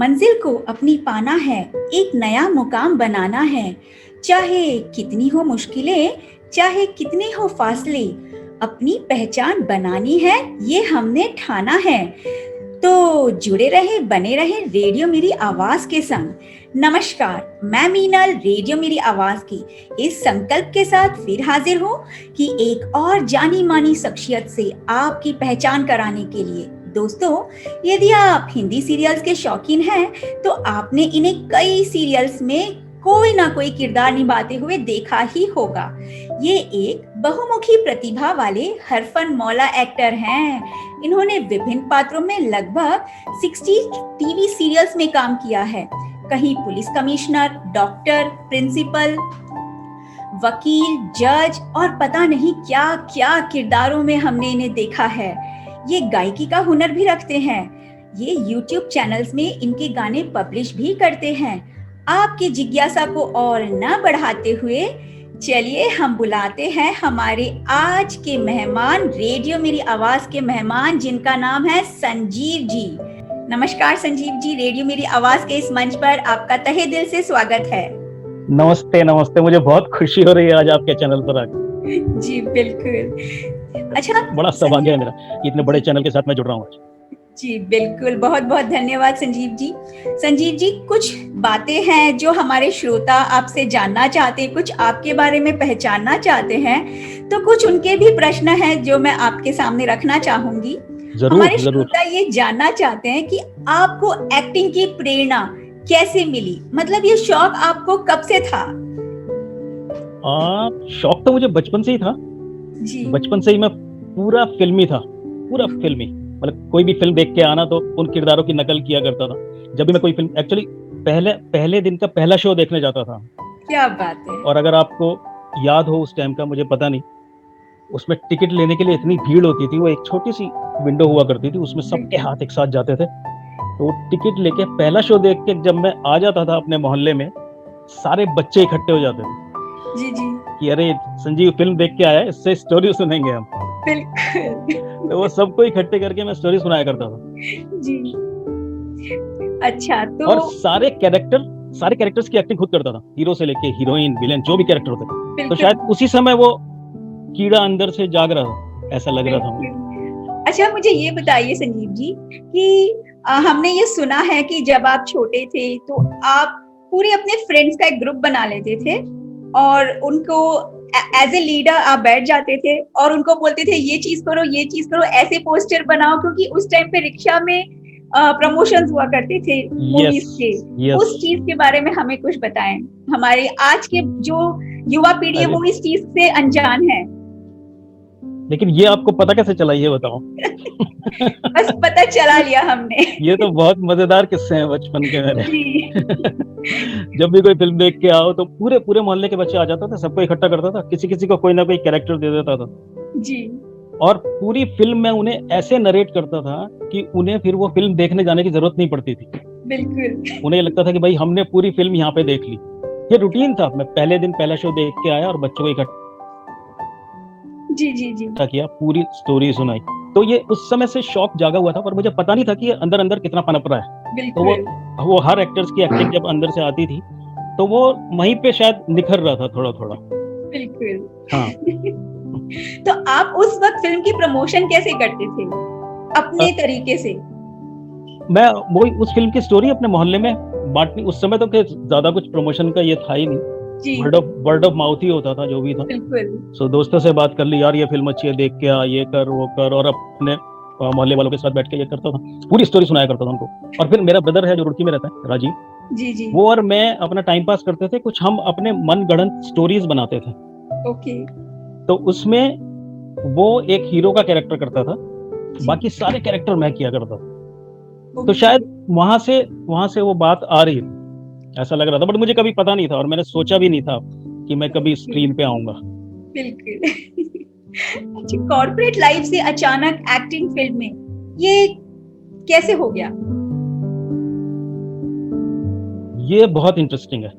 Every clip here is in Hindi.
मंजिल को अपनी पाना है, एक नया मुकाम बनाना है। चाहे कितनी हो मुश्किलें, चाहे कितने हो फासले, अपनी पहचान बनानी है, ये हमने ठाना है। तो जुड़े रहे, बने रहे रेडियो मेरी आवाज के संग। नमस्कार, मैं मीनल रेडियो मेरी आवाज की इस संकल्प के साथ फिर हाजिर हूँ कि एक और जानी मानी शख्सियत से आपकी पहचान कराने के लिए। दोस्तों, यदि आप हिंदी सीरियल्स के शौकीन हैं तो आपने इन्हें कई सीरियल्स में कोई ना कोई किरदार निभाते हुए देखा ही होगा। ये एक बहुमुखी प्रतिभा वाले हरफन मौला एक्टर हैं। इन्होंने विभिन्न पात्रों में लगभग 60 टीवी सीरियल्स में काम किया है। कहीं पुलिस कमिश्नर, डॉक्टर, प्रिंसिपल, वकील, जज और पता नहीं क्या क्या किरदारों में हमने इन्हें देखा है। ये गायकी का हुनर भी रखते हैं। ये YouTube चैनल्स में इनके गाने पब्लिश भी करते हैं। आपकी जिज्ञासा को और न बढ़ाते हुए चलिए हम बुलाते हैं हमारे आज के मेहमान, रेडियो मेरी आवाज के मेहमान, जिनका नाम है संजीव जी। नमस्कार संजीव जी, रेडियो मेरी आवाज के इस मंच पर आपका तहे दिल से स्वागत है। नमस्ते नमस्ते, मुझे बहुत खुशी हो रही है आज आपके चैनल पर आकर। जी बिल्कुल। अच्छा, बड़ा सौभाग्य है मेरा, इतने बड़े चैनल के साथ मैं जुड़ रहा हूँ आज। जी बिल्कुल, बहुत बहुत धन्यवाद संजीव जी। संजीव जी, कुछ बातें हैं जो हमारे श्रोता आपसे जानना चाहते हैं, कुछ आपके बारे में पहचानना चाहते हैं, तो कुछ उनके भी प्रश्न हैं जो मैं आपके सामने रखना चाहूंगी। हमारे श्रोता ये जानना चाहते हैं कि आपको एक्टिंग की प्रेरणा कैसे मिली, मतलब ये शौक आपको कब से था? शौक तो मुझे बचपन से ही था जी। बचपन से ही मैं पूरा फिल्मी था, पूरा फिल्मी। मतलब कोई भी फिल्म देख के आना तो उन किरदारों की नकल किया करता था। जब भी मैं कोई फिल्म, एक्चुअली पहले दिन का पहला शो देखने जाता था। क्या बात है। और अगर आपको याद हो उस टाइम का, मुझे पता नहीं, उसमें टिकट लेने के लिए इतनी भीड़ होती थी। वो एक छोटी सी विंडो हुआ करती थी, उसमें सबके हाथ एक साथ जाते थे। तो टिकट लेके पहला शो देख के जब मैं आ जाता था अपने मोहल्ले में, सारे बच्चे इकट्ठे हो जाते थे जी जी कि अरे संजीव फिल्म देख के आया, इससे स्टोरी सुनेंगे हम। बिल्कुल। तो वो सबको इकट्ठे करके मैं स्टोरी सुनाया करता था जी। अच्छा, तो और सारे कैरेक्टर्स की एक्टिंग खुद करता था, हीरो से लेके हीरोइन, विलेन, जो भी कैरेक्टर होते। तो शायद उसी समय वो कीड़ा अंदर से जाग रहा था, ऐसा लग रहा था। अच्छा, मुझे ये बताइए संजीव जी कि हमने ये सुना है कि जब आप छोटे थे तो आप पूरे अपने फ्रेंड्स का एक ग्रुप बना लेते थे और उनको एज ए लीडर आप बैठ जाते थे और उनको बोलते थे ये चीज करो, ये चीज करो, ऐसे पोस्टर बनाओ, क्योंकि उस टाइम पे रिक्शा में प्रमोशंस हुआ करते थे मूवीज के। उस चीज के बारे में हमें कुछ बताएं। हमारे आज के जो युवा पीढ़ी है वो इस चीज से अनजान है। लेकिन ये आपको पता कैसे चला, ये बताओ। बस पता चला लिया हमने। ये तो बहुत मजेदार किस्से हैं बचपन के मेरे। जब भी कोई फिल्म देख के आओ तो पूरे मोहल्ले के बच्चे आ जाते थे, सबको इकट्ठा करता था, किसी किसी को कोई ना कोई कैरेक्टर दे देता था जी। और पूरी फिल्म में उन्हें ऐसे नरेट करता था कि उन्हें फिर वो फिल्म देखने जाने की जरूरत नहीं पड़ती थी। बिल्कुल। उन्हें लगता था कि भाई हमने पूरी फिल्म यहाँ पे देख ली। ये रूटीन था। मैं पहले दिन पहला शो देख के आया और बच्चों को इकट्ठा जी जी जी किया, पूरी स्टोरी सुनाई। तो ये उस समय से शौक जागा हुआ था, पर मुझे पता नहीं था कि ये अंदर अंदर कितना पनप रहा है। तो वो हर एक्टर्स की एक्टिंग जब अंदर से आती थी तो वो वहीं पे शायद निखर रहा था थोड़ा थोड़ा। बिल्कुल। हाँ। तो आप उस वक्त फिल्म की प्रमोशन कैसे करते थे अपने तरीके से? मैं वो उस फिल्म की स्टोरी अपने मोहल्ले में बांटनी। उस समय तो ज्यादा कुछ प्रमोशन का ये था ही नहीं, वर्ड ऑफ माउथ ही होता था जो भी था। सो दोस्तों से बात कर ली, यार ये फिल्म अच्छी है, देख के आ, ये कर वो कर, और अपने मोहल्ले वालों के साथ बैठ के ये करता था, पूरी स्टोरी सुनाया करता था उनको। और फिर मेरा ब्रदर है जो रुड़की में रहता है, राजीव जी जी, वो और मैं अपना टाइम पास करते थे, कुछ हम अपने मनगढ़ंत स्टोरीज बनाते थे। ओके। तो उसमें वो एक हीरो का कैरेक्टर करता था, बाकी सारे कैरेक्टर मैं किया करता था। तो शायद वहां से वो बात आ रही थी, ऐसा लग रहा था, बट मुझे कभी पता नहीं था और मैंने सोचा भी नहीं था कि मैं कभी स्क्रीन पे आऊंगा। बिल्कुल। अच्छा, कॉर्पोरेट लाइफ से अचानक एक्टिंग फील्ड में ये कैसे हो गया? ये बहुत इंटरेस्टिंग है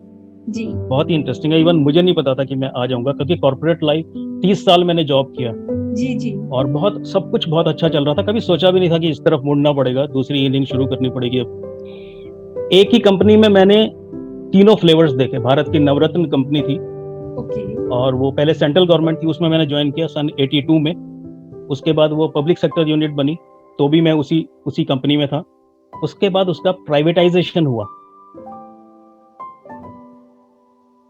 जी, बहुत ही इंटरेस्टिंग है। इवन मुझे नहीं पता था कि मैं आ जाऊंगा, क्योंकि कॉर्पोरेट लाइफ 30 साल मैंने जॉब किया जी जी, और बहुत सब कुछ बहुत अच्छा चल रहा था। कभी सोचा भी नहीं था कि इस तरफ मुड़ना पड़ेगा, दूसरी इनिंग शुरू करनी पड़ेगी अब। एक ही कंपनी में मैंने तीनों फ्लेवर्स देखे। भारत की नवरत्न कंपनी थी, और वो पहले सेंट्रल गवर्नमेंट थी, उसमें मैंने ज्वाइन किया सन 82 में। उसके बाद वो पब्लिक सेक्टर यूनिट बनी, तो भी मैं उसी कंपनी में था। उसके बाद उसका प्राइवेटाइजेशन हुआ,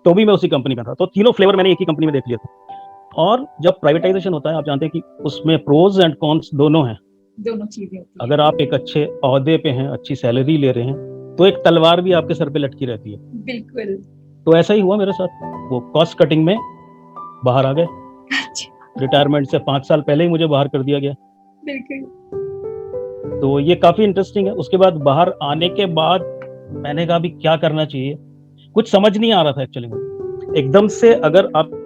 तो भी मैं उसी कंपनी में था। तो तीनों फ्लेवर मैंने एक ही कंपनी में देख लिया था। और जब प्राइवेटाइजेशन होता है, आप जानते हैं कि उसमें प्रोज एंड कॉन्स दोनों हैं, दोनों चीजें होती हैं। अगर आप एक अच्छे ओहदे पे हैं, अच्छी सैलरी ले रहे हैं, तो एक तलवार भी आपके सर पे लटकी रहती है। बिल्कुल। तो ऐसा ही हुआ मेरे साथ। वो कॉस्ट कटिंग में बाहर आ गए। रिटायरमेंट से 5 साल पहले ही मुझे बाहर कर दिया गया। बिल्कुल। तो ये काफी इंटरेस्टिंग है। उसके बाद बाहर आने के बाद मैंने कहा अभी क्या करना चाहिए, कुछ समझ नहीं आ रहा था एक्चुअली में। एकदम से अगर आपकी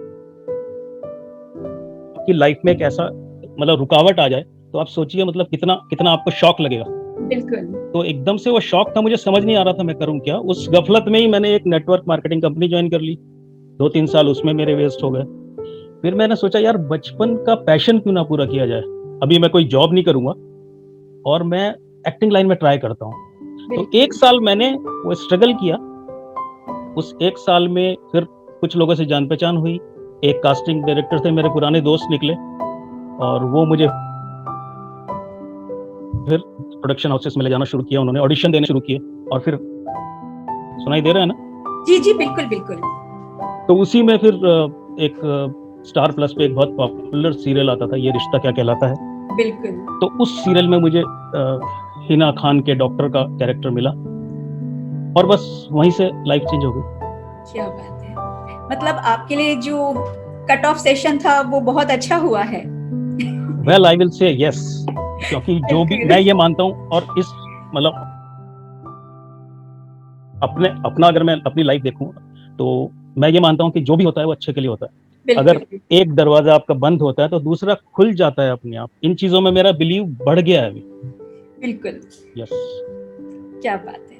लाइफ में एक ऐसा मतलब रुकावट आ जाए, तो आप सोचिए मतलब कितना आपको शॉक लगेगा। बिल्कुल। तो एकदम से वो शॉक था, मुझे समझ नहीं आ रहा था मैं करूं क्या। उस गफलत में ही मैंने एक नेटवर्क मार्केटिंग कंपनी ज्वाइन कर ली। 2-3 साल उसमें मेरे वेस्ट हो गए। फिर मैंने सोचा यार बचपन का पैशन क्यों ना पूरा किया जाए। अभी मैं कोई जॉब नहीं करूंगा और मैं एक्टिंग लाइन में ट्राई करता हूँ। तो 1 साल मैंने वो स्ट्रगल किया। उस 1 साल में फिर कुछ लोगों से जान पहचान हुई। एक कास्टिंग डायरेक्टर थे, मेरे पुराने दोस्त निकले, और वो मुझे फिर प्रोडक्शन हाउसेस में ले जाना शुरू किया। उन्होंने ऑडिशन देने शुरू किए, और फिर सुनाई दे रहा है ना? जी जी बिल्कुल बिल्कुल। तो उसी में फिर एक स्टार प्लस पे एक बहुत पॉपुलर सीरियल आता था, ये रिश्ता क्या कहलाता है। बिल्कुल। तो उस सीरियल में मुझे हिना खान के डॉक्टर का कैरेक्टर मिला, और बस वहीं से लाइफ चेंज हो गई। क्या बात है। मतलब आपके लिए जो कट ऑफ सेशन था वो बहुत अच्छा हुआ है। Well I will say yes, क्योंकि जो भी मैं ये मानता हूँ, और इस मतलब अपना अगर मैं अपनी लाइफ देखूं, तो मैं ये मानता हूँ कि जो भी होता है वो अच्छे के लिए होता है। अगर एक दरवाजा आपका बंद होता है तो दूसरा खुल जाता है अपने आप। इन चीजों में मेरा बिलीव बढ़ गया है अभी। बिल्कुल। यस। क्या बात है।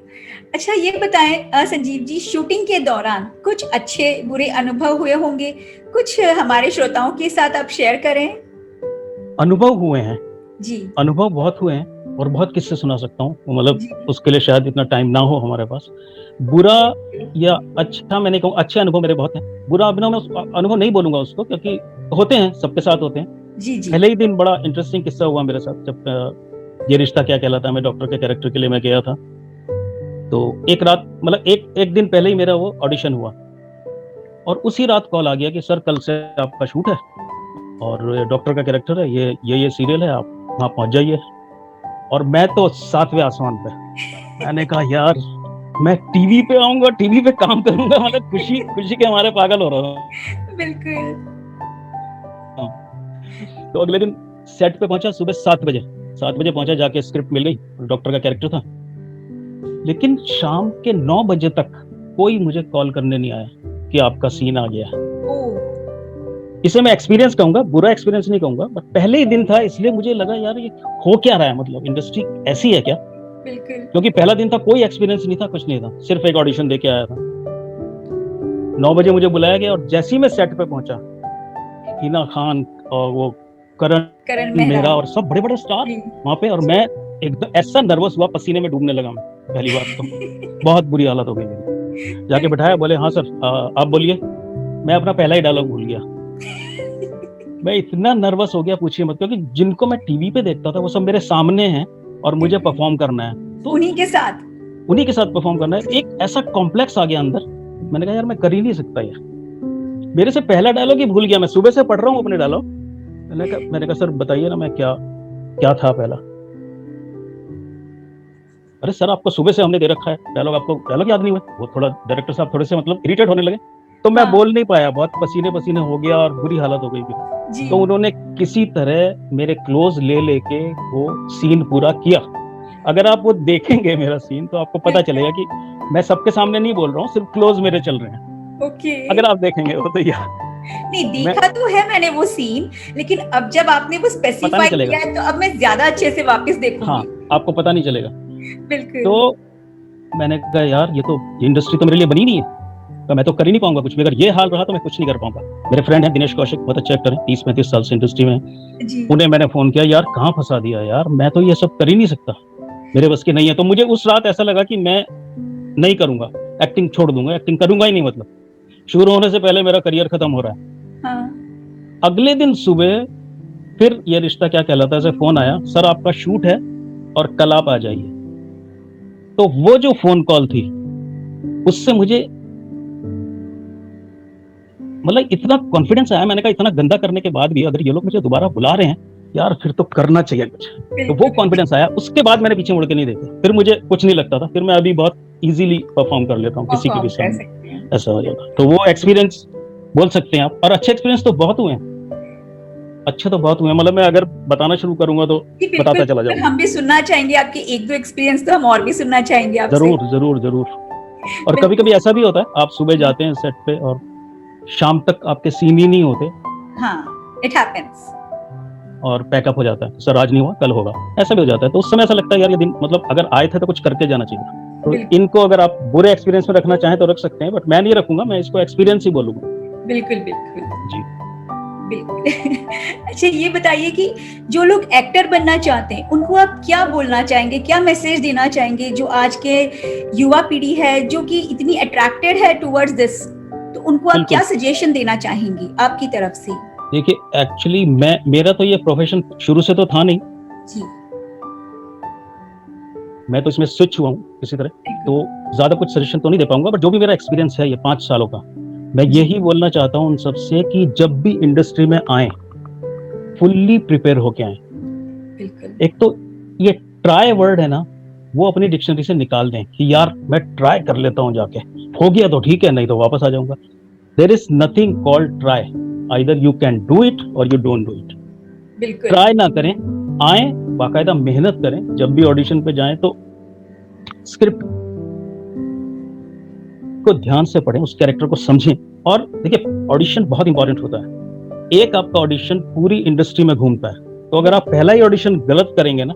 अच्छा ये बताएं संजीव जी, शूटिंग के दौरान कुछ अच्छे बुरे अनुभव हुए होंगे, कुछ हमारे श्रोताओं के साथ आप शेयर करें। अनुभव हुए हैं जी, अनुभव बहुत हुए हैं, और बहुत किस्से सुना सकता हूँ। मतलब उसके लिए शायद इतना टाइम ना हो हमारे पास। बुरा या अच्छा, मैंने कहूँ अच्छे अनुभव मेरे बहुत हैं। बुरा अनुभव नहीं बोलूंगा उसको, क्योंकि होते हैं, सबके साथ होते हैं। जी जी। पहले ही दिन बड़ा इंटरेस्टिंग किस्सा हुआ मेरे साथ, जब ये रिश्ता क्या कहलाता है, मैं डॉक्टर के कैरेक्टर के लिए मैं गया था। तो एक रात, मतलब एक दिन पहले ही मेरा वो ऑडिशन हुआ, और उसी रात कॉल आ गया कि सर कल से आपका शूट है, और डॉक्टर का कैरेक्टर है, ये सीरियल है, आप वहाँ पहुंच जाइए। और मैं तो 7वें आसमान पे। मैंने कहा यार मैं टीवी पे आऊंगा, टीवी पे काम करूंगा, मतलब खुशी के हमारे पागल हो रहा हूँ। बिल्कुल। तो अगले दिन सेट पे पहुंचा, सुबह 7 बजे पहुंचा, जाके स्क्रिप्ट मिल गई, डॉक्टर का कैरेक्टर था। लेकिन शाम के 9 बजे तक कोई मुझे कॉल करने नहीं आया कि आपका सीन आ गया। इसे मैं एक्सपीरियंस कहूंगा, बुरा एक्सपीरियंस नहीं कहूंगा, बट पहले ही दिन था, इसलिए मुझे लगा यार ये हो क्या रहा है, मतलब इंडस्ट्री ऐसी है क्या। बिल्कुल। क्योंकि पहला दिन था, कोई एक्सपीरियंस नहीं था, कुछ नहीं था, सिर्फ एक ऑडिशन देके आया था। 9 बजे मुझे बुलाया गया, और जैसे ही मैं सेट पे पहुंचा, हिना खान और वो करण मेहरा और सब बड़े बड़े स्टार वहां पे, और मैं एकदम ऐसा नर्वस हुआ, पसीने में डूबने लगा मैं। पहली बात तो बहुत बुरी हालत हो गई मेरी। जाके बैठाया, बोले हाँ सर आप बोलिए। मैं अपना पहला ही डायलॉग भूल गया। मैं इतना नर्वस हो गया, पूछिए मत, क्योंकि जिनको मैं टीवी पे देखता था वो सब मेरे सामने हैं, और मुझे परफॉर्म करना है, तो उन्हीं के साथ परफॉर्म करना है। एक ऐसा कॉम्प्लेक्स आ गया अंदर। मैंने कहा यार मैं कर ही नहीं सकता यार, मेरे से पहला डायलॉग ही भूल गया। मैं सुबह से पढ़ रहा हूँ अपने डायलॉग। मैंने कहा सर बताइए ना, मैं क्या था पहला। अरे सर आपको सुबह से हमने दे रखा है डायलॉग, आपको डायलॉग याद नहीं हुआ। वो थोड़ा डायरेक्टर साहब थोड़े से मतलब इरिटेट होने लगे, तो मैं बोल नहीं पाया, बहुत पसीने हो गया और बुरी हालत हो गई फिर। तो उन्होंने किसी तरह मेरे क्लोज ले लेके वो सीन पूरा किया। अगर आप वो देखेंगे मेरा सीन, तो आपको पता चलेगा कि मैं सबके सामने नहीं बोल रहा हूँ, सिर्फ क्लोज मेरे चल रहे हैं। ओके। अगर आप देखेंगे वो तो यार नहीं देखा तो है मैंने वो सीन, लेकिन अब जब आपने वो स्पेसिफाई किया है, तो अब मैं ज्यादा अच्छे से वापस देखूंगी। हाँ, आपको पता नहीं चलेगा। बिल्कुल। तो मैंने कहा यार ये तो इंडस्ट्री तो मेरे लिए बनी नहीं है, तो मैं तो कर ही नहीं पाऊंगा कुछ भी। अगर ये हाल रहा तो मैं कुछ नहीं कर पाऊंगा। मेरे फ्रेंड है दिनेश कौशिक, बहुत अच्छे एक्टर हैं, 30-35 साल से इंडस्ट्री में। उन्हें मैंने फोन किया, यार कहाँ फंसा दिया यार, मैं तो ये सब कर ही नहीं सकता, मेरे बस की नहीं है। तो मुझे उस रात ऐसा लगा कि मैं नहीं करूंगा, एक्टिंग छोड़ दूंगा, एक्टिंग करूंगा ही नहीं, मतलब शुरू होने से पहले मेरा करियर खत्म हो रहा है। हाँ। अगले दिन सुबह फिर ये रिश्ता क्या कहलाता है से फोन आया, सर आपका शूट है और कल आप आ जाइए। तो वो जो फोन कॉल थी उससे मुझे मतलब इतना कॉन्फिडेंस आया, मैंने कहा इतना गंदा करने के बाद भी अगर ये लोग मुझे दोबारा बुला रहे हैं यार फिर तो करना चाहिए कुछ। तो वो कॉन्फिडेंस आया, उसके बाद मैंने पीछे मुड़ के नहीं देखे, फिर मुझे कुछ नहीं लगता था, फिर मैं अभी बहुत इजीली परफॉर्म कर लेता हूँ किसी के भी सामने, ऐसा हो जाता। तो वो एक्सपीरियंस बोल सकते हैं आप, और अच्छे एक्सपीरियंस तो बहुत हुए हैं, अच्छे तो बहुत हुए, मतलब मैं अगर बताना शुरू करूंगा तो बताता चला जाऊंगा। हम भी सुनना चाहेंगे आपके एक दो एक्सपीरियंस, तो हम और भी सुनना चाहेंगे आपसे। जरूर जरूर जरूर। और कभी कभी ऐसा भी होता है आप सुबह जाते हैं सेट पे और शाम तक आपके सीन ही नहीं होते। हाँ, इट हैपेंस। और पैकअप हो जाता है, सर आज नहीं हुआ कल होगा, ऐसा भी हो जाता है। तो उस समय ऐसा लगता है यार ये दिन मतलब अगर आए थे तो कुछ करके जाना चाहिए। तो इनको अगर आप बुरे एक्सपीरियंस में रखना चाहें तो रख सकते हैं, बट मैं नहीं रखूंगा, मैं इसको एक्सपीरियंस ही बोलूंगा। बिल्कुल बिल्कुल जी बिल्कुल। अच्छा ये बताइए कि जो लोग एक्टर बनना चाहते हैं उनको आप क्या बोलना चाहेंगे, क्या मैसेज देना चाहेंगे, जो आज के युवा पीढ़ी है जो कि इतनी अट्रैक्टेड है टुवर्ड्स दिस, तो उनको आप क्या सजेशन देना चाहेंगे आपकी तरफ से? देखिए एक्चुअली मेरा तो ये प्रोफेशन शुरू से तो था नहीं जी, मैं तो इसमें स्विच हुआ हूँ किसी तरह, तो ज्यादा कुछ सजेशन तो नहीं दे पाऊंगा, बट जो भी मेरा एक्सपीरियंस है ये 5 सालों का, मैं यही बोलना चाहता हूँ उन सबसे कि जब भी इंडस्ट्री में आए फुल्ली प्रिपेयर होके आए। एक तो ये ट्राई वर्ड है ना, वो अपनी डिक्शनरी से निकाल दें कि यार मैं ट्राई कर लेता हूँ जाके, हो गया तो ठीक है, नहीं तो वापस आ जाऊंगा। There is nothing called try, either you can do it और you don't do it. Try ना करें, आए बाकायदा मेहनत करें, जब भी ऑडिशन पे जाएं तो स्क्रिप्ट को ध्यान से पढ़ें, उस कैरेक्टर को समझें। और देखिए ऑडिशन बहुत इंपॉर्टेंट होता है, एक आपका ऑडिशन पूरी इंडस्ट्री में घूमता है, तो अगर आप पहला ही ऑडिशन गलत करेंगे ना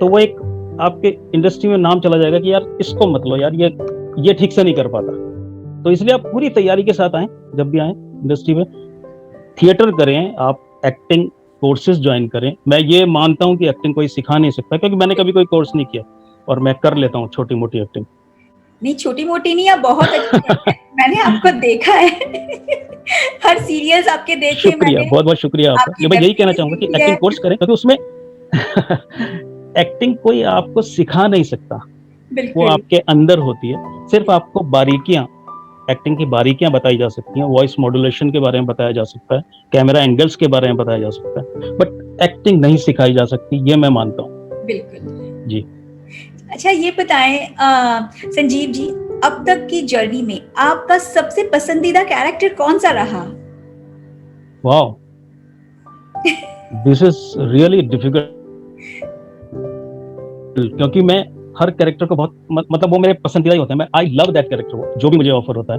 तो वो एक आपके इंडस्ट्री में नाम चला जाएगा कि यार इसको मत लो यार, ये ठीक से नहीं कर पाता। तो इसलिए आप पूरी तैयारी के साथ आए, जब भी आए इंडस्ट्री में, थिएटर करें, आप एक्टिंग कोर्सेज ज्वाइन करें। मैं ये मानता हूं कि एक्टिंग कोई सिखा नहीं सकता, क्योंकि मैंने कभी कोई कोर्स नहीं किया और मैं कर लेता हूँ छोटी मोटी एक्टिंग। नहीं छोटी मोटी नहीं, आप बहुत अच्छी मैंने आपको देखा है। हर सीरियल्स आपके देखे। शुक्रिया, बहुत बहुत शुक्रिया आपका। मैं यही कहना चाहूंगा कि एक्टिंग कोर्स करें, क्योंकि उसमें एक्टिंग कोई आपको सिखा नहीं सकता, वो आपके अंदर होती है। सिर्फ आपको बारीकियां, एक्टिंग की बारीकियां बताई जा सकती हैं, वॉइस मॉड्यूलेशन के बारे में बताया जा सकता है, कैमरा एंगल्स के बारे में बताया जा सकता है, बट एक्टिंग नहीं सिखाई जा सकती, ये मैं मानता हूँ। बिल्कुल जी। अच्छा ये बताएं संजीव जी, अब तक की जर्नी में आपका सबसे पसंदीदा कैरेक्टर कौन सा रहा? Wow, this is really difficult, क्योंकि मैं हर कैरेक्टर को बहुत मतलब वो मेरे पसंदीदा ही होते हैं। मैं आई लव दैट कैरेक्टर, जो भी मुझे ऑफर होता है।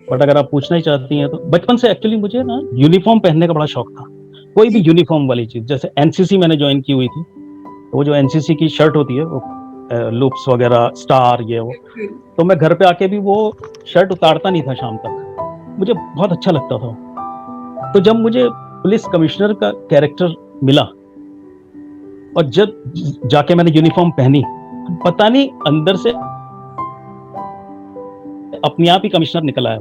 बट अगर आप पूछना ही चाहती हैं तो बचपन से एक्चुअली मुझे ना यूनिफॉर्म पहनने का बड़ा शौक था, कोई भी यूनिफॉर्म वाली चीज। जैसे एनसीसी मैंने ज्वाइन की हुई थी, वो जो एनसीसी की शर्ट होती है, वो लूप्स वगैरह, स्टार, ये वो, तो मैं घर पे आके भी वो शर्ट उतारता नहीं था शाम तक, मुझे बहुत अच्छा लगता था। तो जब मुझे पुलिस कमिश्नर का कैरेक्टर मिला और जब जाके मैंने यूनिफॉर्म पहनी, पता नहीं अंदर से अपने आप ही कमिश्नर निकल आया।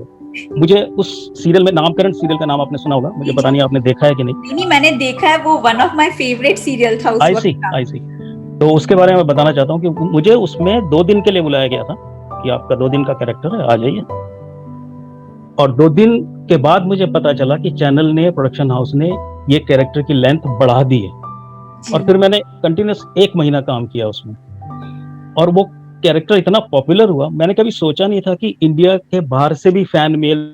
मुझे उस सीरियल में, नामकरण सीरियल का नाम आपने सुना होगा, मुझे पता नहीं आपने देखा है कि नहीं। नहीं, मैंने देखा है, वो one of my favourite serial था उस वक्त का। आई सी। तो उसके बारे में बताना चाहता हूँ कि मुझे उसमें 2 दिन के लिए बुलाया गया था कि आपका 2 दिन का कैरेक्टर है, आ जाइए। और 2 दिन के बाद मुझे पता चला कि चैनल ने, प्रोडक्शन हाउस ने ये कैरेक्टर की लेंथ बढ़ा दी है। और फिर मैंने कंटिन्यूस 1 महीना काम किया उसमें, और वो कैरेक्टर इतना पॉपुलर हुआ, मैंने कभी सोचा नहीं था कि इंडिया के बाहर से भी फैन मेल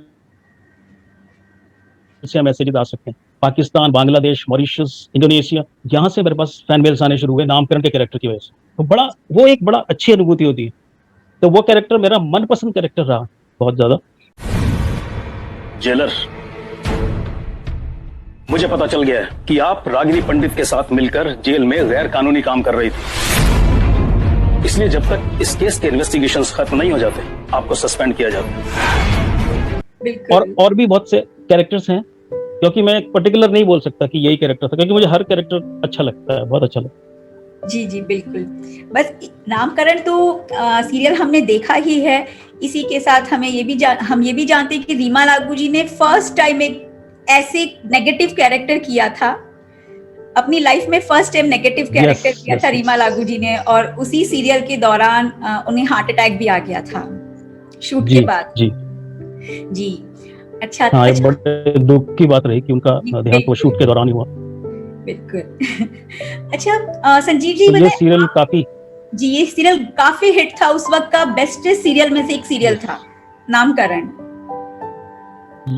से मैसेजेस आ सकते हैं। पाकिस्तान, बांग्लादेश, मॉरिशस, इंडोनेशिया, यहाँ से मेरे पास फैन मेल्स आने शुरू हुए नामकरण के कैरेक्टर की वजह से। तो वो एक बड़ा अच्छी अनुभूति होती है। तो वो कैरेक्टर मेरा मनपसंद कैरेक्टर रहा बहुत ज्यादा। जेलर, मुझे पता चल गया है कि आप रागिनी पंडित के साथ मिलकर जेल में गैर कानूनी काम कर रही थी, इसलिए जब तक इस केस के इन्वेस्टिगेशंस खत्म नहीं हो जाते आपको सस्पेंड किया जाता। और भी बहुत से कैरेक्टर्स हैं, क्योंकि मैं एक पर्टिकुलर नहीं बोल सकता कि यही कैरेक्टर था, क्योंकि मुझे हर कैरेक्टर अच्छा लगता है, बहुत अच्छा लगता है। जी जी बिल्कुल। बस नामकरण तो सीरियल हमने देखा ही है। इसी के साथ हम ये भी जानते हैं कि रीमा लागू जी ने फर्स्ट टाइम एक ऐसे नेगेटिव कैरेक्टर किया था अपनी लाइफ में, फर्स्ट टाइम नेगेटिव कैरेक्टर किया था रीमा लागू जी ने, और उसी सीरियल के दौरान उन्हें हार्ट अटैक भी आ गया था शूट के बाद। जी अच्छा। हाँ, अच्छा, बड़े दुख की बात रही कि उनका देहांत शूट के दौरान ही हुआ। बिल्कुल। अच्छा संजीव जी, तो ये सीरियल काफी ये सीरियल काफी हिट था उस वक्त का, बेस्ट सीरियल में से एक सीरियल था नामकरण।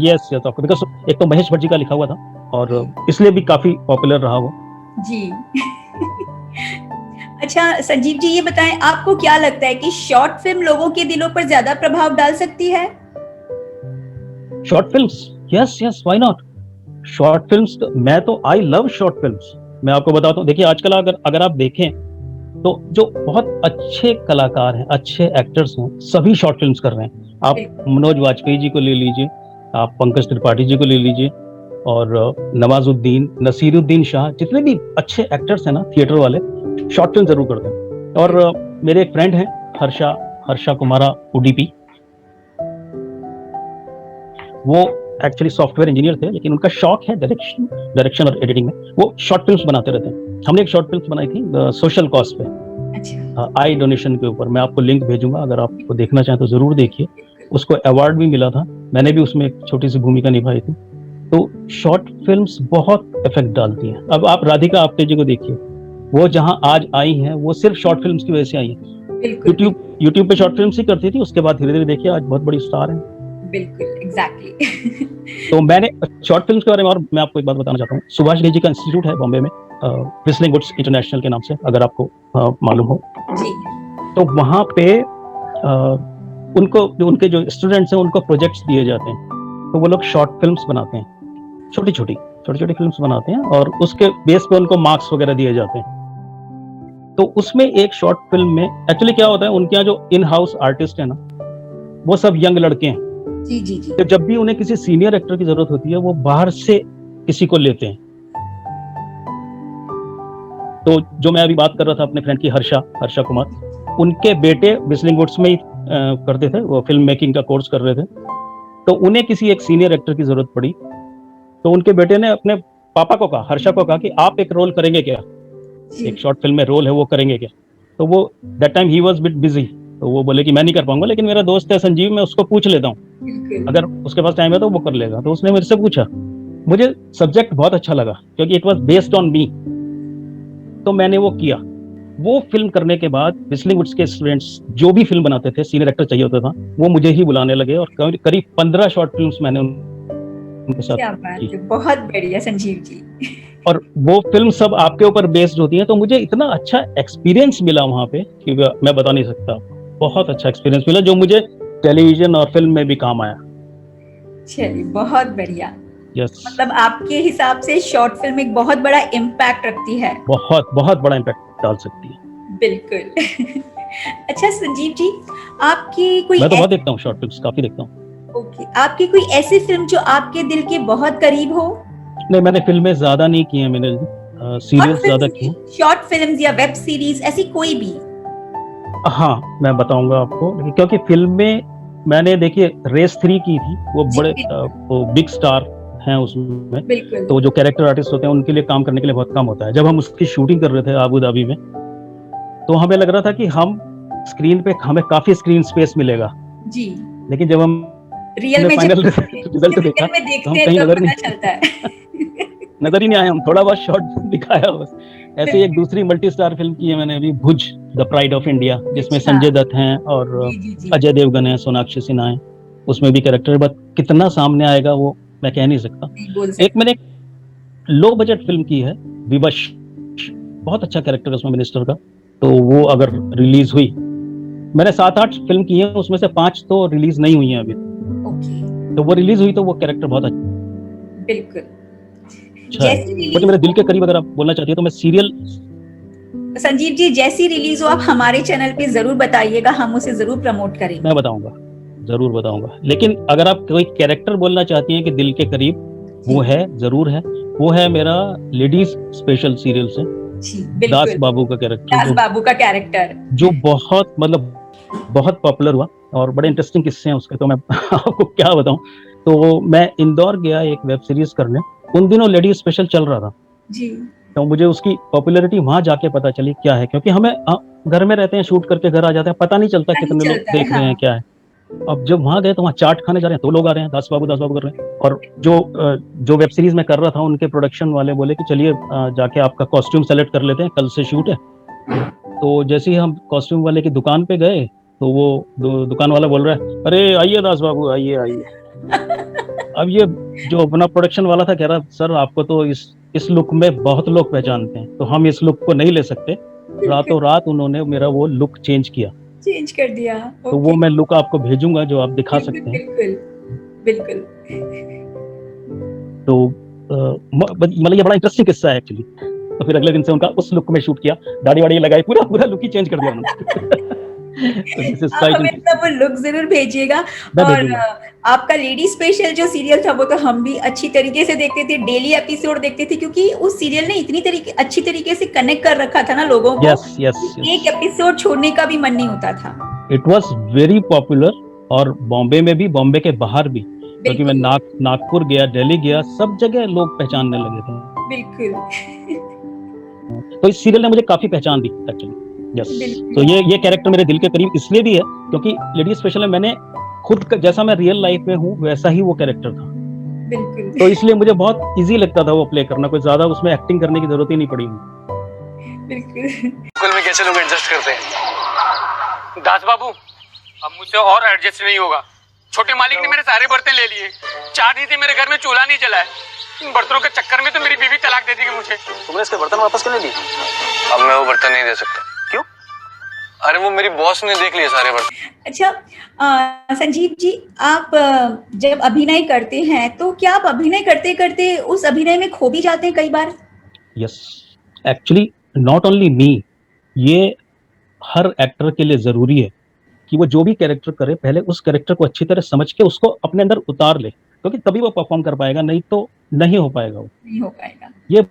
यस आपको बिकॉज़ एक तो महेश भट्ट जी का लिखा हुआ था और इसलिए भी काफी पॉपुलर रहा वो। जी। अच्छा संजीव जी, ये बताएं आपको क्या लगता है कि शॉर्ट फिल्म लोगों के दिलों पर ज्यादा प्रभाव डाल सकती है? Short films, yes why not. Short films, मैं तो आई लव शॉर्ट फिल्म्स। मैं आपको बताता हूँ, देखिए आजकल अगर आप देखें तो जो बहुत अच्छे कलाकार हैं, अच्छे एक्टर्स हैं, सभी शॉर्ट फिल्म्स कर रहे हैं। आप मनोज वाजपेयी जी को ले लीजिए, आप पंकज त्रिपाठी जी को ले लीजिए, और नवाजुद्दीन, नसीरुद्दीन शाह, जितने भी अच्छे एक्टर्स हैं ना थिएटर वाले, शॉर्ट फिल्म जरूर करते हैं। और मेरे एक फ्रेंड हैं हर्षा कुमारा उडीपी, वो एक्चुअली सॉफ्टवेयर इंजीनियर थे, लेकिन उनका शौक है डायरेक्शन और एडिटिंग में। वो शॉर्ट फिल्म्स बनाते रहते हैं। हमने एक शॉर्ट फिल्म बनाई थी सोशल कॉज पे, अच्छा, आई डोनेशन के ऊपर। मैं आपको लिंक भेजूंगा, अगर आपको देखना चाहें तो जरूर देखिए। उसको अवार्ड भी मिला था, मैंने भी उसमें एक छोटी सी भूमिका निभाई थी। तो शॉर्ट फिल्म्स बहुत इफेक्ट डालती हैं। अब आप राधिका आप्टे जी को देखिए, वो जहां आज आई हैं वो सिर्फ शॉर्ट फिल्म्स की वजह से आई है। यूट्यूब पे शॉर्ट फिल्म्स ही करती थी, उसके बाद धीरे धीरे देखिए आज बहुत बड़ी स्टार है। बिल्कुल, एग्जैक्टली। तो मैंने शॉर्ट फिल्म्स के बारे में और मैं आपको एक बात बताना चाहता हूँ। सुभाष घई जी का इंस्टीट्यूट है बॉम्बे में, व्हिस्लिंग वुड्स इंटरनेशनल के नाम से, अगर आपको मालूम हो जी। तो वहाँ पे उनके जो स्टूडेंट्स हैं उनको प्रोजेक्ट्स दिए जाते हैं, तो वो लोग शॉर्ट फिल्म्स बनाते हैं, छोटी छोटी फिल्म्स बनाते हैं, और उसके बेस पे उनको मार्क्स वगैरह दिए जाते हैं। तो उसमें एक शॉर्ट फिल्म में एक्चुअली क्या होता है, उनके यहाँ जो इन हाउस आर्टिस्ट है ना, वो सब यंग लड़के हैं। जी जी जी। तो जब भी उन्हें किसी सीनियर एक्टर की जरूरत होती है, वो बाहर से किसी को लेते हैं। तो जो मैं अभी बात कर रहा था अपने फ्रेंड की, हर्षा कुमार, उनके बेटे व्हिस्लिंग वुड्स में ही करते थे, वो फिल्म मेकिंग का कोर्स कर रहे थे। तो उन्हें किसी एक सीनियर एक्टर की जरूरत पड़ी, तो उनके बेटे ने अपने पापा को कहा, हर्षा को कहा कि आप एक रोल करेंगे क्या, एक शॉर्ट फिल्म में रोल है, वो करेंगे क्या। तो वो that time he was bit busy, तो वो बोले कि मैं नहीं कर पाऊंगा, लेकिन मेरा दोस्त है संजीव, मैं उसको पूछ लेता हूँ, अगर उसके पास टाइम है तो वो कर लेगा। तो उसने मेरे से पूछा, मुझे सब्जेक्ट बहुत अच्छा लगा क्योंकि it was based on me, तो मैंने वो किया। वो फिल्म करने के बाद व्हिस्लिंग वुड्स के स्टूडेंट्स जो भी फिल्म बनाते थे, सीनियर एक्टर चाहिए होता था, वो मुझे ही बुलाने लगे, और करीब 15 शॉर्ट फिल्म्स मैंने उनके साथ की। बहुत बढ़िया संजीव जी। और वो फिल्म सब आपके ऊपर बेस्ड होती है, तो मुझे इतना अच्छा एक्सपीरियंस मिला वहां पे कि मैं बता नहीं सकता। बहुत अच्छा एक्सपीरियंस मिला जो मुझे टेलीविजन और फिल्म में भी काम आया। चलिए, बहुत बढ़िया। यस। मतलब आपके हिसाब से शॉर्ट फिल्म एक बहुत बड़ा इम्पैक्ट रखती है। बहुत बड़ा इम्पैक्ट डाल सकती है। बिल्कुल। अच्छा संजीव जी, आपकी कोई, मैं तो बहुत देखता हूँ शॉर्ट फिल्म्स, काफी देखता हूँ। ओके, आपकी कोई ऐसी फिल्म जो आपके दिल के बहुत करीब हो? नहीं, मैंने फिल्में ज्यादा नहीं की हैं, मैंने सीरियल्स ज्यादा की। शॉर्ट फिल्म्स या वेब सीरीज, ऐसी कोई भी? हाँ, मैं बताऊंगा आपको, क्योंकि फिल्म में मैंने देखिए रेस 3 की थी, वो बड़े बिग स्टार हैं उसमें, तो जो कैरेक्टर आर्टिस्ट होते हैं उनके लिए काम करने के लिए बहुत कम होता है। जब हम उसकी शूटिंग कर रहे थे आबू धाबी में, तो हमें लग रहा था कि हम स्क्रीन पे हमें काफी स्क्रीन स्पेस मिलेगा जी, लेकिन जब हम रियल में फाइनल रिजल्ट देखा तो हम कहीं नजर ही नहीं आए। हम थोड़ा बहुत शॉर्ट दिखाया बस। ऐसे एक दूसरी मल्टी स्टार फिल्म की है मैंने अभी, भुज द प्राइड ऑफ इंडिया, जिसमें संजय दत्त हैं और अजय देवगन है, सोनाक्षी सिन्हा है, उसमें भी कैरेक्टर, बट कितना सामने आएगा वो मैं कह नहीं सकता। एक मैंने लो बजट फिल्म की है, विवश, बहुत अच्छा कैरेक्टर है उसमें मिनिस्टर का, तो वो अगर रिलीज हुई, मैंने 7-8 फिल्म की है, उसमें से 5 तो रिलीज नहीं हुई है अभी, तो वो रिलीज हुई तो वो कैरेक्टर बहुत अच्छा। बिल्कुल। जैसे मेरे दिल के करीब अगर आप बोलना चाहती है तो मैं सीरियल, संजीव जी जैसी रिलीज हो आप हमारे चैनल पे जरूर बताइएगा, हम उसे जरूर प्रमोट करेंगे। मैं बताऊंगा, जरूर बताऊंगा। लेकिन अगर आप कोई कैरेक्टर बोलना चाहती हैं कि दिल के करीब, वो है, जरूर है, वो है मेरा लेडीज स्पेशल सीरियल से जी, दास बाबू का कैरेक्टर, दास बाबू का कैरेक्टर जो बहुत मतलब बहुत पॉपुलर हुआ और बड़े इंटरेस्टिंग किस्से हैं उसके, तो मैं आपको क्या बताऊं। तो मैं इंदौर गया एक वेब सीरीज करने, उन दिनों लेडी स्पेशल चल रहा था जी। तो मुझे उसकी पॉपुलैरिटी वहां जाके पता चली क्या है, क्योंकि हमें घर में रहते हैं, शूट करके घर आ जाते हैं, पता नहीं चलता कितने लोग देख रहे हैं क्या है। अब जब वहां गए तो वहां चाट खाने जा रहे हैं, 2 लोग आ रहे हैं, दास बाबू कर रहे हैं। और जो वेब सीरीज में कर रहा था उनके प्रोडक्शन वाले बोले कि चलिए जाके आपका कॉस्ट्यूम सेलेक्ट कर लेते हैं, कल से शूट है। तो जैसे ही हम कॉस्ट्यूम वाले की दुकान पे गए तो वो दुकान वाला बोल रहा है, अरे आइए दास बाबू, आइए आइए। अब ये जो अपना प्रोडक्शन वाला था कह रहा, सर आपको तो इस लुक में बहुत लोग पहचानते हैं, तो हम इस लुक को नहीं ले सकते। रातों रात उन्होंने मेरा वो लुक चेंज कर दिया। तो वो मैं लुक आपको भेजूंगा जो आप दिखा सकते हैं। बिल्कुल। तो मतलब ये बड़ा इंटरेस्टिंग किस्सा है एक्चुअली। तो फिर अगले दिन से उनका उस लुक में शूट किया, दाढ़ी वाड़ी लगाई, पूरा लुक ही चेंज कर दिया उन्होंने। आप हमें वो लुक जरूर भेजिएगा। और आपका लेडी स्पेशल जो सीरियल था वो तो हम भी अच्छी तरीके से देखते थे, डेली एपिसोड देखते थे, क्योंकि उस सीरियल ने इतनी अच्छी तरीके से कनेक्ट कर रखा था ना लोगों को। एक एपिसोड छोड़ने का भी मन नहीं होता था। इट वॉज वेरी पॉपुलर, और बॉम्बे में भी, बॉम्बे के बाहर भी, क्योंकि मैं नागपुर गया, दिल्ली गया, सब जगह लोग पहचानने लगे थे। बिल्कुल। तो इस सीरियल ने मुझे काफी पहचान दी एक्चुअली। यस, तो ये कैरेक्टर मेरे दिल के करीब इसलिए भी है क्योंकि लेडी स्पेशल में मैंने खुद जैसा मैं रियल लाइफ में हूँ वैसा ही वो कैरेक्टर था। बिल्कुल। तो इसलिए मुझे बहुत इजी लगता था वो प्ले करना, कोई ज्यादा उसमें एक्टिंग करने की जरूरत ही नहीं पड़ी। बिल्कुल में कैसे लोग एडजस्ट करते हैं। दास बाबू, अब मुझसे और एडजस्ट नहीं होगा। छोटे मालिक ने मेरे सारे बर्तन ले लिए, चार नहीं थे मेरे घर में, चूल्हा नहीं जला है। इन बर्तनों के चक्कर में तो मेरी बीवी तलाक दे देगी मुझे। तुमने इसके बर्तन वापस क्यों नहीं दिए? अब मैं वो बर्तन नहीं दे सकता। क्यों? अरे वो मेरी बॉस ने देख लिए सारे बर्तन। अच्छा संजीव जी, आप जब अभिनय करते हैं तो क्या आप अभिनय करते करते उस अभिनय में खो भी जाते हैं कई बार? Yes, actually not only me, ये हर एक्टर के लिए जरूरी है कि वो जो भी कैरेक्टर करे पहले उस कैरेक्टर को अच्छी तरह समझ के उसको अपने अंदर उतार ले, क्योंकि तभी वो परफॉर्म कर पाएगा, नहीं तो नहीं हो पाएगा। वो नहीं हो पाएगा। ये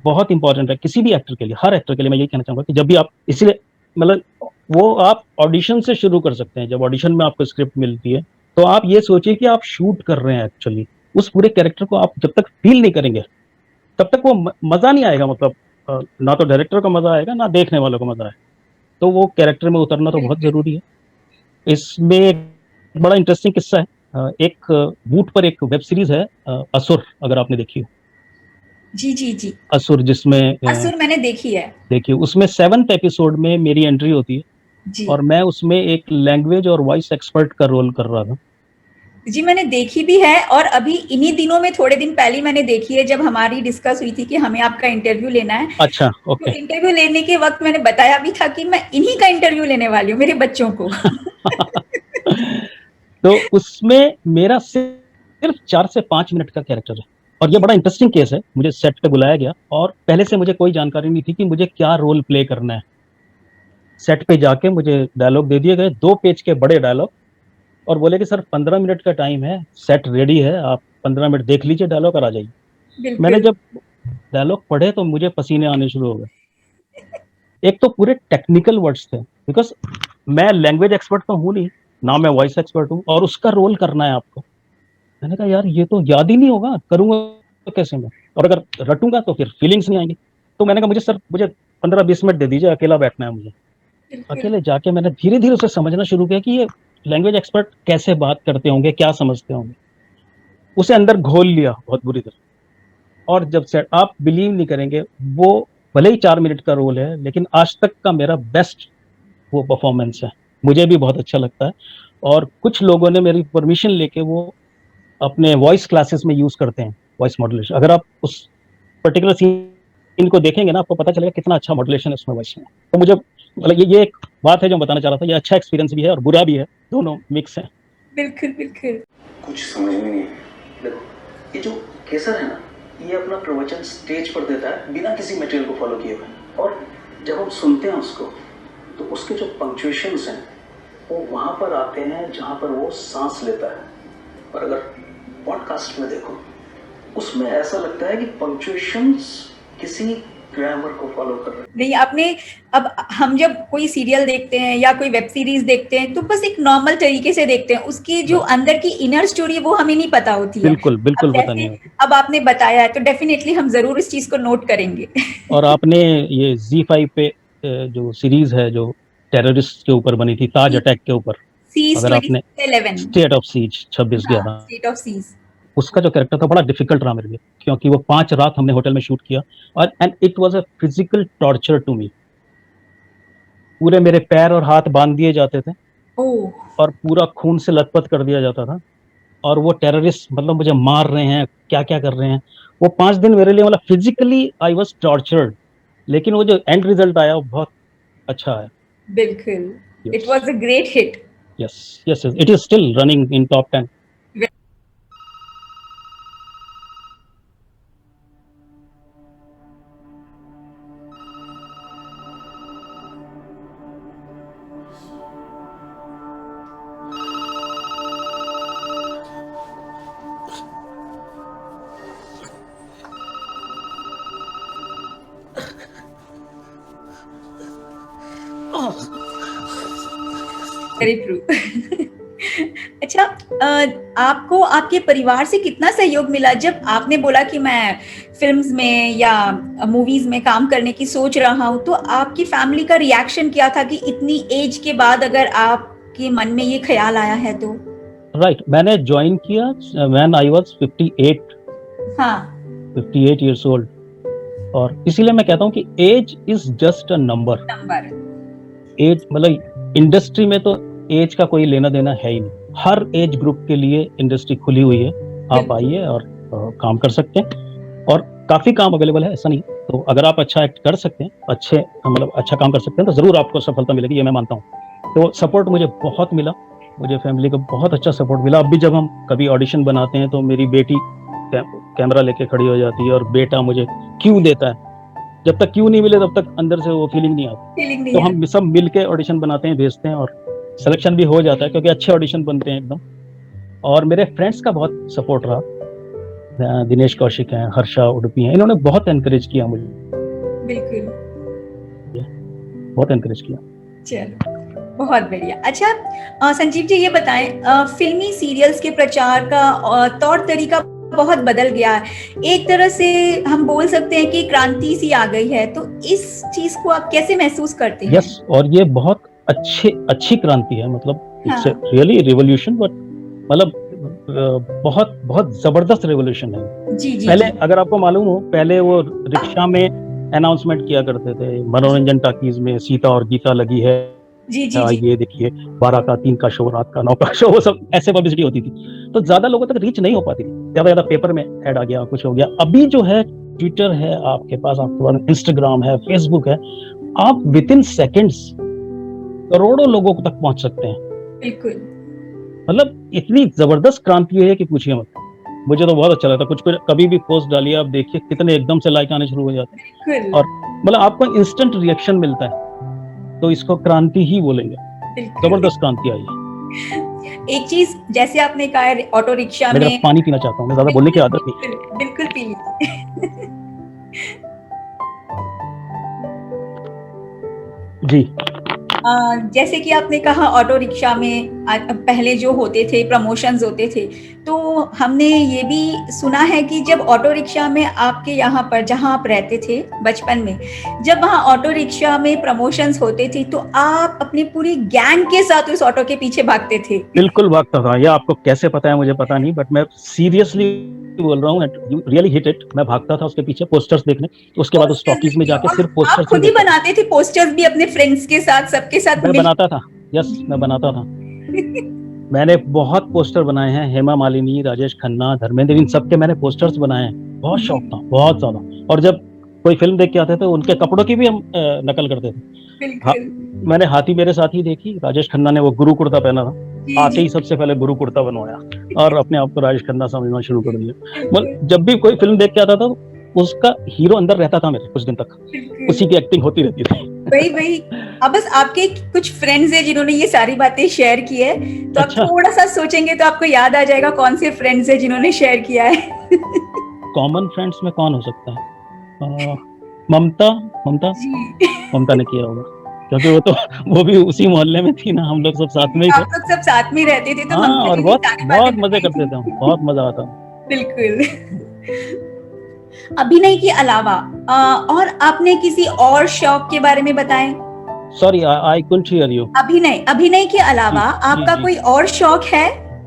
बहुत इंपॉर्टेंट है किसी भी एक्टर के लिए, हर एक्टर के लिए मैं यही कहना चाहूंगा कि जब भी आप, इसलिए मतलब वो आप ऑडिशन से शुरू कर सकते हैं। जब ऑडिशन में आपको स्क्रिप्ट मिलती है तो आप ये सोचिए कि आप शूट कर रहे हैं एक्चुअली, उस पूरे कैरेक्टर को आप जब तक फील नहीं करेंगे तब तक वो मजा नहीं आएगा। मतलब ना तो डायरेक्टर को मजा आएगा ना देखने वालों को मजा आएगा। तो वो कैरेक्टर में उतरना तो बहुत जरूरी है। इसमें एक बड़ा इंटरेस्टिंग किस्सा है, एक वूट पर एक वेब सीरीज है असुर, अगर आपने देखी हो। जी। असुर, जिसमें असुर मैंने देखी है। देखिए, उसमें 7th एपिसोड में मेरी एंट्री होती है जी। और मैं उसमें एक लैंग्वेज और वॉइस एक्सपर्ट का रोल कर रहा था। जी, मैंने देखी भी है, और अभी इन्हीं दिनों में थोड़े दिन पहले मैंने देखी है, जब हमारी डिस्कस हुई थी कि हमें आपका इंटरव्यू लेना है। अच्छा, ओके। तो इंटरव्यू लेने के वक्त मैंने बताया भी था कि मैं इन्हीं का इंटरव्यू लेने वाली हूँ, मेरे बच्चों को। तो उसमें मेरा सिर्फ 4 से 5 मिनट का कैरेक्टर है, और ये बड़ा इंटरेस्टिंग केस है। मुझे सेट पे बुलाया गया और पहले से मुझे कोई जानकारी नहीं थी कि मुझे क्या रोल प्ले करना है। सेट पे जाके मुझे डायलॉग दे दिए गए, 2 पेज के बड़े डायलॉग, और बोले कि सर 15 मिनट का टाइम है, सेट रेडी है, आप 15 मिनट देख लीजिए डायलॉग और आ जाइए। मैंने जब डायलॉग पढ़े तो मुझे पसीने आने शुरू हो गए। एक तो पूरे टेक्निकल वर्ड्स थे, बिकॉज मैं लैंग्वेज एक्सपर्ट तो हूँ नहीं, ना मैं वॉइस एक्सपर्ट हूँ, और उसका रोल करना है आपको। मैंने कहा यार ये तो याद ही नहीं होगा, करूंगा तो कैसे मैं, और अगर रटूंगा तो फिर फीलिंग्स नहीं आएंगी। तो मैंने कहा मुझे 15-20 मिनट दे दीजिए, अकेला बैठना है मुझे। अकेले जाके मैंने धीरे धीरे उसे समझना शुरू किया कि ये लैंग्वेज एक्सपर्ट कैसे बात करते होंगे, क्या समझते होंगे। उसे अंदर घोल लिया बहुत बुरी तरह। और जब सेट, आप बिलीव नहीं करेंगे, वो भले ही 4 मिनट का रोल है लेकिन आज तक का मेरा बेस्ट वो परफॉर्मेंस है। मुझे भी बहुत अच्छा लगता है, और कुछ लोगों ने मेरी परमिशन लेके वो अपने वॉइस क्लासेस में यूज करते हैं, वॉइस मॉड्यूलेशन। अगर आप उस पर्टिकुलर सीन को देखेंगे ना, आपको पता चलेगा कितना अच्छा मॉड्यूलेशन है उसमें वॉइस में। तो मुझे मतलब ये एक बात है जो बताना चाह रहा था। ये अच्छा एक्सपीरियंस भी है और बुरा भी है, दोनों मिक्स है। बिल्कुल। कुछ समझ में नहीं है। देखो, ये जो केसर है ना, ये अपना प्रवचन स्टेज पर देता है बिना किसी मटेरियल को फॉलो किए हुए, और जब हम सुनते हैं उसको तो उसके जो पंक्चुएशंस हैं वो वहां पर आते हैं जहां पर वो सांस लेता है। और अगर पॉडकास्ट में देखो, उसमें ऐसा लगता है कि पंक्चुएशंस किसी ग्रामर को फॉलो कर रहे हैं। नहीं, आपने अब हम जब कोई सीरियल देखते हैं या कोई वेब सीरीज देखते हैं तो बस एक नॉर्मल तरीके से देखते हैं, उसकी जो अंदर की इनर स्टोरी वो हमें नहीं पता होती है। बिल्कुल बिल्कुल पता नहीं होती। अब आपने बताया है तो डेफिनेटली हम जरूर इस चीज को नोट करेंगे। और आपने ये ZEE5 पे जो सीरीज है जो टेररिस्ट के ऊपर बनी थी, ताज अटैक के ऊपर, अगर आपने state of siege 26/11 state of siege, उसका जो कैरेक्टर था बड़ा डिफिकल्ट रहा मेरे लिए, क्योंकि वो 5 रात हमने होटल में शूट किया और and it was a physical torture to me. पूरे मेरे पैर और हाथ बांध दिए जाते थे और पूरा खून से लथपथ कर दिया जाता था, और वो टेररिस्ट मतलब मुझे मार रहे हैं, क्या क्या कर रहे हैं। वो 5 दिन मेरे लिए मतलब फिजिकली आई वाज टॉर्चर्ड, लेकिन वो जो एंड रिजल्ट आया वो बहुत अच्छा है। बिल्कुल, it was a great hit. Yes yes, it is still running in top 10। Very true. अच्छा, आपको आपके परिवार से कितना सहयोग मिला जब आपने बोला कि मैं फिल्म्स में या मूवीज में काम करने की सोच रहा हूँ, तो आपकी फैमिली का रिएक्शन क्या था कि इतनी एज के बाद अगर आपके मन में ये ख्याल आया है तो? राइट, मैंने ज्वाइन किया व्हेन आई वाज 58। हाँ, 58 इयर्स ओल्ड। और इसीलिए मैं कहता हूँ कि age is just a number. Age मतलब इंडस्ट्री में तो एज का कोई लेना देना है ही नहीं, हर एज ग्रुप के लिए इंडस्ट्री खुली हुई है, आप आइए और काम कर सकते हैं, और काफी काम अवेलेबल है, ऐसा नहीं। तो अगर आप अच्छा एक्ट कर सकते हैं, अच्छे मतलब अच्छा काम कर सकते हैं, तो जरूर आपको सफलता मिलेगी, ये मैं मानता हूँ। तो सपोर्ट मुझे बहुत मिला, मुझे फैमिली का बहुत अच्छा सपोर्ट मिला। अब भी जब हम कभी ऑडिशन बनाते हैं तो मेरी बेटी कैमरा लेके खड़ी हो जाती है और बेटा मुझे क्यों देता है। जब तक क्यों नहीं मिले तब तक अंदर से वो फीलिंग नहीं आती। तो हम सब मिल के ऑडिशन बनाते हैं, भेजते हैं, और सिलेक्शन भी हो जाता है क्योंकि अच्छे ऑडिशन बनते हैं एकदम। और मेरे फ्रेंड्स का बहुत सपोर्ट रहा, दिनेश कौशिक हैं, हर्षा उडुपी हैं, इन्होंने बहुत एनकरेज किया मुझे। बिल्कुल, बहुत एनकरेज किया। चलो, बहुत बढ़िया। अच्छा संजीव जी, ये बताएं, फिल्मी सीरियल्स के प्रचार का तौर तरीका बहुत बदल गया है, एक तरह से हम बोल सकते हैं कि क्रांति सी आ गई है, तो इस चीज को आप कैसे महसूस करते हैं? यस, और ये बहुत अच्छी क्रांति है, मतलब इट्स रियली रिवॉल्यूशन, बट मतलब बहुत बहुत जबरदस्त रिवॉल्यूशन है। जी, पहले अगर आपको मालूम हो, पहले वो रिक्शा में अनाउंसमेंट किया करते थे, मनोरंजन टाकीज में सीता और गीता लगी है, जी, ये देखिए 12 का 3 का शो, रात का 9 का शो, वो सब ऐसे पब्लिसिटी होती थी, तो ज्यादा लोगों तक रीच नहीं हो पाती थी, ज्यादा पेपर में ऐड आ गया, कुछ हो गया। अभी जो है ट्विटर है आपके पास इंस्टाग्राम है, फेसबुक है, आप विद इन सेकेंड्स करोड़ों लोगों तक पहुंच सकते हैं। बिल्कुल, मतलब इतनी जबरदस्त क्रांति है कि पूछिए मत। मुझे तो बहुत अच्छा लगता है, कुछ कभी भी पोस्ट डालिए, आप देखिए कितने एकदम से लाइक आने शुरू हो जाते हैं, और मतलब आपको इंस्टेंट रिएक्शन मिलता है, तो इसको क्रांति ही बोलेंगे। जबरदस्त क्रांति आई है। एक चीज जैसे आपने कहा ऑटो रिक्शा में, पानी पीना चाहता हूँ, मैं ज्यादा बोलने की आदत नहीं। बिल्कुल पी जी। जैसे कि आपने कहा ऑटो रिक्शा में पहले जो होते थे प्रमोशंस होते थे, तो हमने ये भी सुना है कि जब ऑटो रिक्शा में आपके यहाँ पर जहाँ आप रहते थे बचपन में, जब वहाँ ऑटो रिक्शा में प्रमोशंस होते थे तो आप अपनी पूरी गैंग के साथ उस ऑटो के पीछे भागते थे। बिल्कुल भागता था, यह आपको कैसे पता है मुझे पता नहीं, बट मैं सीरियसली बोल रहा हूँ, यू रियली हिट इट। मैं भागता था उसके पीछे पोस्टर्स देखने, उसके बाद उस टॉकीज में जाके सिर्फ पोस्टर्स खुद ही बनाते थे पोस्टर्स भी अपने फ्रेंड्स के साथ, सबके साथ मैं बनाता था। यस, मैं बनाता था। मैंने बहुत पोस्टर बनाए हैं, हेमा मालिनी, राजेश खन्ना, धर्मेंद्र, इन सबके मैंने पोस्टर्स बनाए हैं, बहुत शौक था, बहुत ज्यादा। और जब कोई फिल्म देख के आते थे उनके कपड़ों की भी हम नकल करते थे। मैंने हाथी मेरे साथ ही देखी, राजेश खन्ना ने वो गुरु कुर्ता पहना था, आते ही सबसे पहले गुरु कुर्ता बनवाया और अपने आप को राजेश खन्ना समझना शुरू कर दिया। मतलब जब भी कोई फिल्म देख के आता था उसका हीरो अंदर रहता था मेरे, कुछ दिन तक उसी की एक्टिंग होती रहती थी। वही अब बस आपके कुछ फ्रेंड्स हैं जिन्होंने ये सारी बातें शेयर की है, तो अच्छा। आप थोड़ा सा सोचेंगे तो आपको याद आ जाएगा कौन से फ्रेंड्स हैं जिन्होंने शेयर किया है। कॉमन फ्रेंड्स में कौन हो सकता है? ममता ममता जी। ममता ने किया होगा, क्योंकि वो भी उसी मोहल्ले में थी ना, हम लोग सब साथ में ही थे। आप लोग सब साथ में रहते थे, तो हाँ, ममता और जी बहुत सारी बहुत बातें मजे बताई करते थी। थे हम, बहुत मजा आता। बिल्कुल। अभिनय के अलावा और आपने किसी और शौक के बारे में बताएं। Sorry, I couldn't hear you. अभिनय के अलावा आपका जी। कोई और शौक है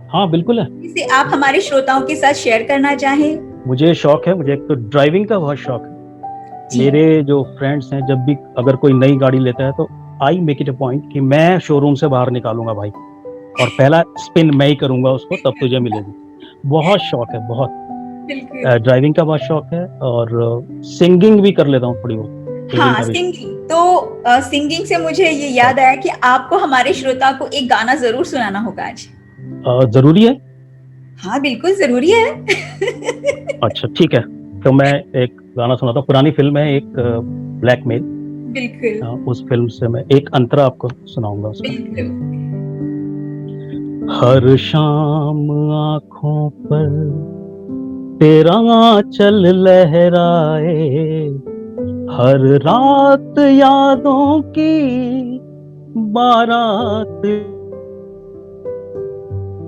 हाँ बिल्कुल है, जिसे आप हमारे श्रोताओं के साथ शेयर करना चाहें? मुझे शौक है, मुझे एक तो ड्राइविंग का बहुत शौक है। जी। मेरे जो फ्रेंड्स हैं, जब भी अगर कोई नई गाड़ी लेता है तो I make it a point कि मैं शोरूम से बाहर निकालूंगा भाई, और पहला स्पिन मैं ही करूंगा उसको, तब तुझे मिलेगी। बहुत शौक है, बहुत। बिल्कुल। ड्राइविंग का बहुत शौक है, और सिंगिंग भी कर लेता हूँ थोड़ी बहुत। सिंगिंग हाँ, का भी शौक। सिंगिंग तो सिंगिंग से मुझे ये याद आया कि आपको हमारे श्रोता को एक गाना जरूर सुनाना होगा आज। जरूरी है? हाँ बिल्कुल जरूरी है। अच्छा ठीक है, तो मैं एक गाना सुनाता हूँ। पुरानी फिल्म है एक, ब्लैकमेल। बिल्कुल उस फिल्म से मैं एक अंतरा आपको सुनाऊंगा उसका। बिल्कुल। हर शाम आंखों पर तेरा आंचल लहराए, हर रात यादों की बारात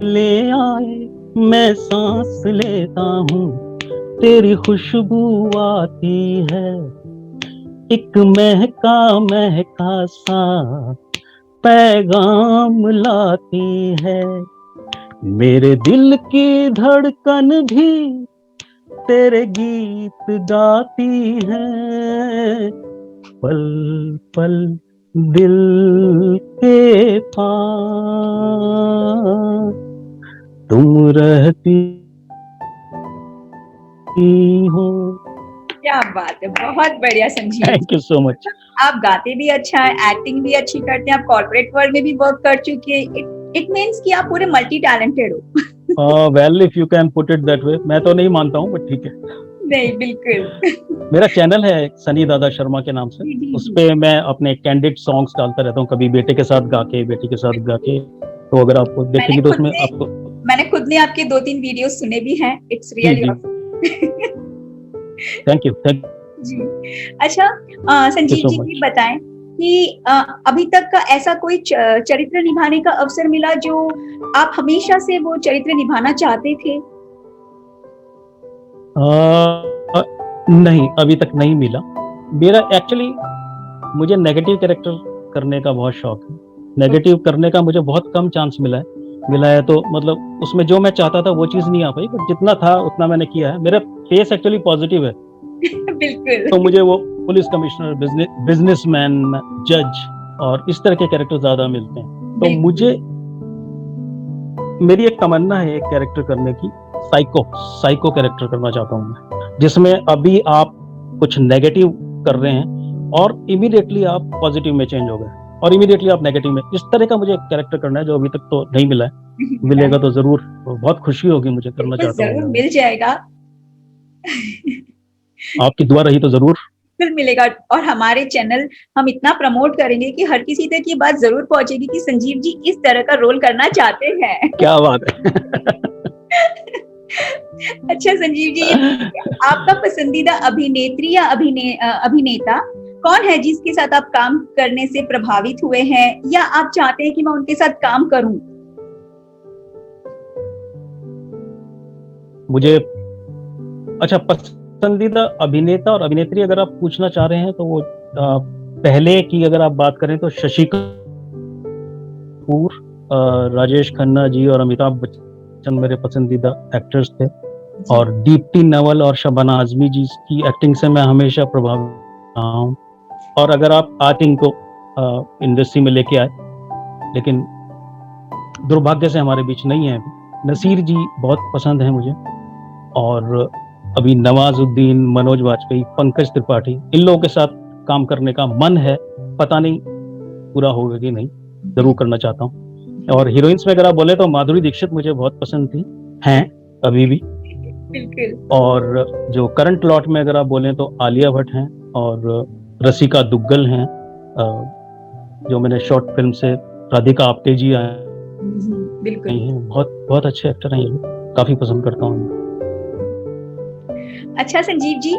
ले आए, मैं सांस लेता हूँ तेरी खुशबू आती है, एक महका महका सा पैगाम लाती है, मेरे दिल की धड़कन भी तेरे गीत गाती है, पल पल दिल के पास तुम रहती हो। क्या बात है, बहुत बढ़िया Sanjeev. Thank you so much. आप गाते भी अच्छा है, एक्टिंग भी अच्छी करते हैं, आप कॉर्पोरेट वर्ल्ड में भी वर्क कर चुके हैं। इट मींस कि आप पूरे मल्टी टैलेंटेड हो। Well if you can put it that way, मैं तो नहीं मानता हूँ, बट ठीक है। नहीं बिल्कुल। मेरा चैनल है सनी दादा शर्मा के नाम से, उस पे मैं अपने कैंडिड सॉन्ग्स डालता रहता हूँ, कभी बेटे के साथ गा के, बेटी के साथ गा के। तो अगर आप देखेंगे तो उसमें आपको, मैंने खुद ने आपके 2-3 वीडियो सुने भी हैं। It's really awesome. Thank you ji. अच्छा संजीव जी भी बताएं कि अभी तक का ऐसा कोई चरित्र निभाने का अवसर मिला जो आप हमेशा से वो चरित्र निभाना चाहते थे? नहीं, अभी तक नहीं मिला। मेरा एक्चुअली, मुझे नेगेटिव कैरेक्टर करने का बहुत शौक है। नेगेटिव करने का मुझे बहुत कम चांस मिला है, तो मतलब उसमें जो मैं चाहता था वो चीज नहीं आ पाई, बट जितना था उतना मैंने किया है। मेरा फेस एक्चुअली पॉजिटिव है। बिल्कुल। तो मुझे वो पुलिस कमिश्नर, बिजनेसमैन, जज और इस तरह के कैरेक्टर ज्यादा मिलते हैं। तो मुझे, मेरी एक तमन्ना है एक कैरेक्टर करने की, साइको कैरेक्टर करना चाहता हूँ मैं, जिसमें अभी आप कुछ नेगेटिव कर रहे हैं और इमीडिएटली आप पॉजिटिव में चेंज हो गए और इमीडिएटली आप नेगेटिव में। इस तरह का मुझे एक कैरेक्टर करना है जो अभी तक तो नहीं मिला है। मिलेगा तो जरूर, बहुत खुशी होगी मुझे, करना चाहता हूँ। जरूर मिल जाएगा। आपकी दुआ रही तो जरूर फिर मिलेगा। और हमारे चैनल हम इतना प्रमोट करेंगे कि हर किसी तक ये बात जरूर पहुंचेगी कि संजीव जी इस तरह का रोल करना चाहते हैं। क्या बात है। अच्छा संजीव जी, आपका पसंदीदा अभिनेत्री या अभिनेता कौन है जिसके साथ आप काम करने से प्रभावित हुए हैं या आप चाहते हैं कि मैं उनके साथ काम करूं? मुझे अच्छा, पसंदीदा अभिनेता और अभिनेत्री अगर आप पूछना चाह रहे हैं तो वो पहले की अगर आप बात करें तो शशि कपूर, राजेश खन्ना जी और अमिताभ बच्चन मेरे पसंदीदा एक्टर्स थे। और दीप्ति नवल और शबाना आजमी जी की एक्टिंग से मैं हमेशा प्रभावित रहा हूँ। और अगर आप एक्टिंग को इंडस्ट्री में लेके आए, लेकिन दुर्भाग्य से हमारे बीच नहीं है। नसीर जी बहुत पसंद है मुझे, और अभी नवाजुद्दीन, मनोज वाजपेयी, पंकज त्रिपाठी, इन लोगों के साथ काम करने का मन है। पता नहीं पूरा होगा कि नहीं, जरूर करना चाहता हूँ। और हीरोइंस में अगर आप बोले तो माधुरी दीक्षित मुझे बहुत पसंद थी, हैं अभी भी। बिल्कुल। और जो करंट लॉट में अगर आप बोले तो आलिया भट्ट हैं और रसिका दुग्गल हैं, जो मैंने शॉर्ट फिल्म से राधिका आप्टे जी आए हैं, बहुत बहुत अच्छे एक्टर हैं ये लोग, काफी पसंद करता हूँ। अच्छा संजीव जी,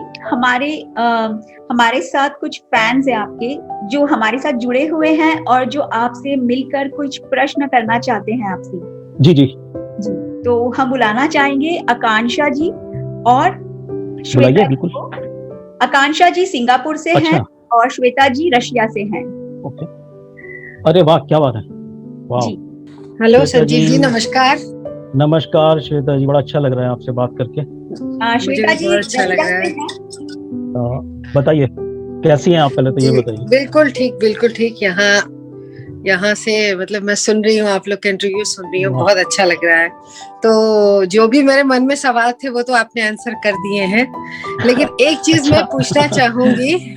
हमारे साथ कुछ फैंस हैं आपके जो हमारे साथ जुड़े हुए हैं और जो आपसे मिलकर कुछ प्रश्न करना चाहते हैं आपसे। जी जी जी, तो हम बुलाना चाहेंगे आकांक्षा जी और श्वेता जी को। आकांक्षा जी सिंगापुर से हैं और श्वेता जी रशिया से हैं। ओके, अरे वाह, क्या बात है, वाह। जी, हेलो संजीव जी, नमस्कार। नमस्कार श्वेता जी, बड़ा अच्छा लग रहा है आपसे बात करके। श्वेता जी अच्छा लग रहा है। बताइए कैसी हैं आप, पहले तो ये बताइए। बिल्कुल ठीक। यहाँ से मतलब मैं सुन रही हूँ, आप लोग का इंटरव्यू सुन रही हूँ, बहुत अच्छा लग रहा है। तो जो भी मेरे मन में सवाल थे वो तो आपने आंसर कर दिए हैं, लेकिन एक चीज मैं पूछना चाहूंगी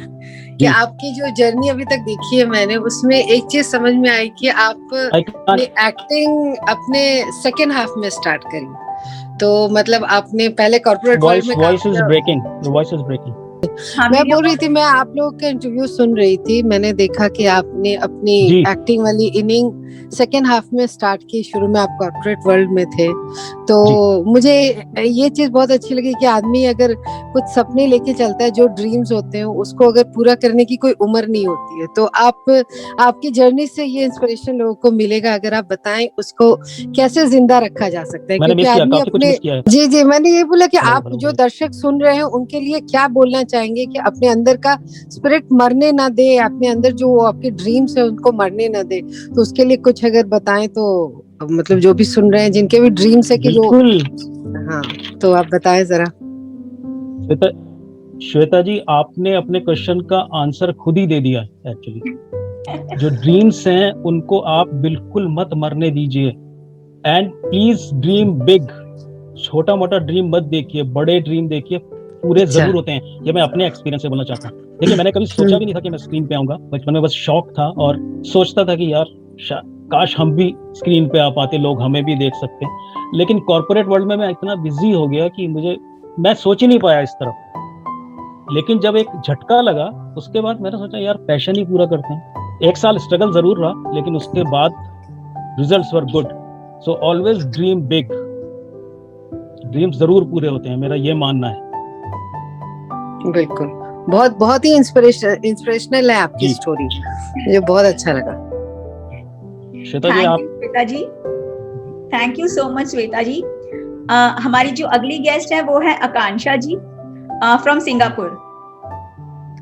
कि आपकी जो जर्नी अभी तक देखी है मैंने, उसमें एक चीज समझ में आई कि आप अपनी एक्टिंग अपने सेकेंड हाफ में स्टार्ट करी। तो मतलब आपने पहले कॉर्पोरेट वर्ल्ड में वॉइस इज ब्रेकिंग। मैं बोल रही थी, मैं आप लोगों के इंटरव्यू सुन रही थी, मैंने देखा कि आपने अपनी एक्टिंग वाली इनिंग सेकेंड हाफ में स्टार्ट की। शुरू में आप कॉर्पोरेट वर्ल्ड में थे, तो मुझे ये चीज बहुत अच्छी लगी कि आदमी अगर कुछ सपने लेके चलता है, जो ड्रीम्स होते हैं, उसको अगर पूरा करने की कोई उम्र नहीं होती है। तो आपकी जर्नी से ये इंस्पिरेशन लोगों को मिलेगा, अगर आप बताएं उसको कैसे जिंदा रखा जा सकता है। क्योंकि आदमी अपने जी मैंने ये बोला कि आप जो दर्शक सुन रहे हैं उनके लिए क्या बोलना चाहेंगे कि अपने अंदर का स्पिरिट मरने ना दे, अपने अंदर जो आपके ड्रीम्स है उनको मरने ना दे। तो उसके लिए कुछ अगर बताएं तो मतलब जो भी सुन रहे हैं, जिनके भी ड्रीम्स है कि जो, हाँ, तो आप बताएं जरा। श्वेता जी, आपने अपने क्वेश्चन का आंसर खुद ही दे दिया एक्चुअली। जो ड्रीम्स हैं उनको आप बिल्कुल मत मरने दीजिए, एंड प्लीज ड्रीम बिग। छोटा मोटा ड्रीम मत देखिए, बड़े ड्रीम देखिए, पूरे जरूर होते हैं। ये मैं अपने एक्सपीरियंस से बोलना चाहता हूँ। देखिए, मैंने कभी सोचा भी नहीं था कि मैं स्क्रीन पे आऊंगा। बचपन में बस शौक था और सोचता था कि यार काश हम भी स्क्रीन पे आ पाते, लोग हमें भी देख सकते। लेकिन कॉर्पोरेट वर्ल्ड में मैं इतना बिजी हो गया कि मैं सोच ही नहीं पाया इस तरफ। लेकिन जब एक झटका लगा, उसके बाद मैंने सोचा यार पैशन ही पूरा करते हैं। 1 साल स्ट्रगल जरूर रहा, लेकिन उसके बाद results were good. So always dream big. Dreams जरूर पूरे होते हैं, मेरा ये मानना है। बिल्कुल, बहुत ही इंस्पिरेशनल है आपकी स्टोरी, मुझे बहुत अच्छा लगा। श्वेता जी, आप Shweta ji, thank you so much Shweta ji. हमारी जो अगली गेस्ट है वो है आकांक्षा जी फ्रॉम सिंगापुर।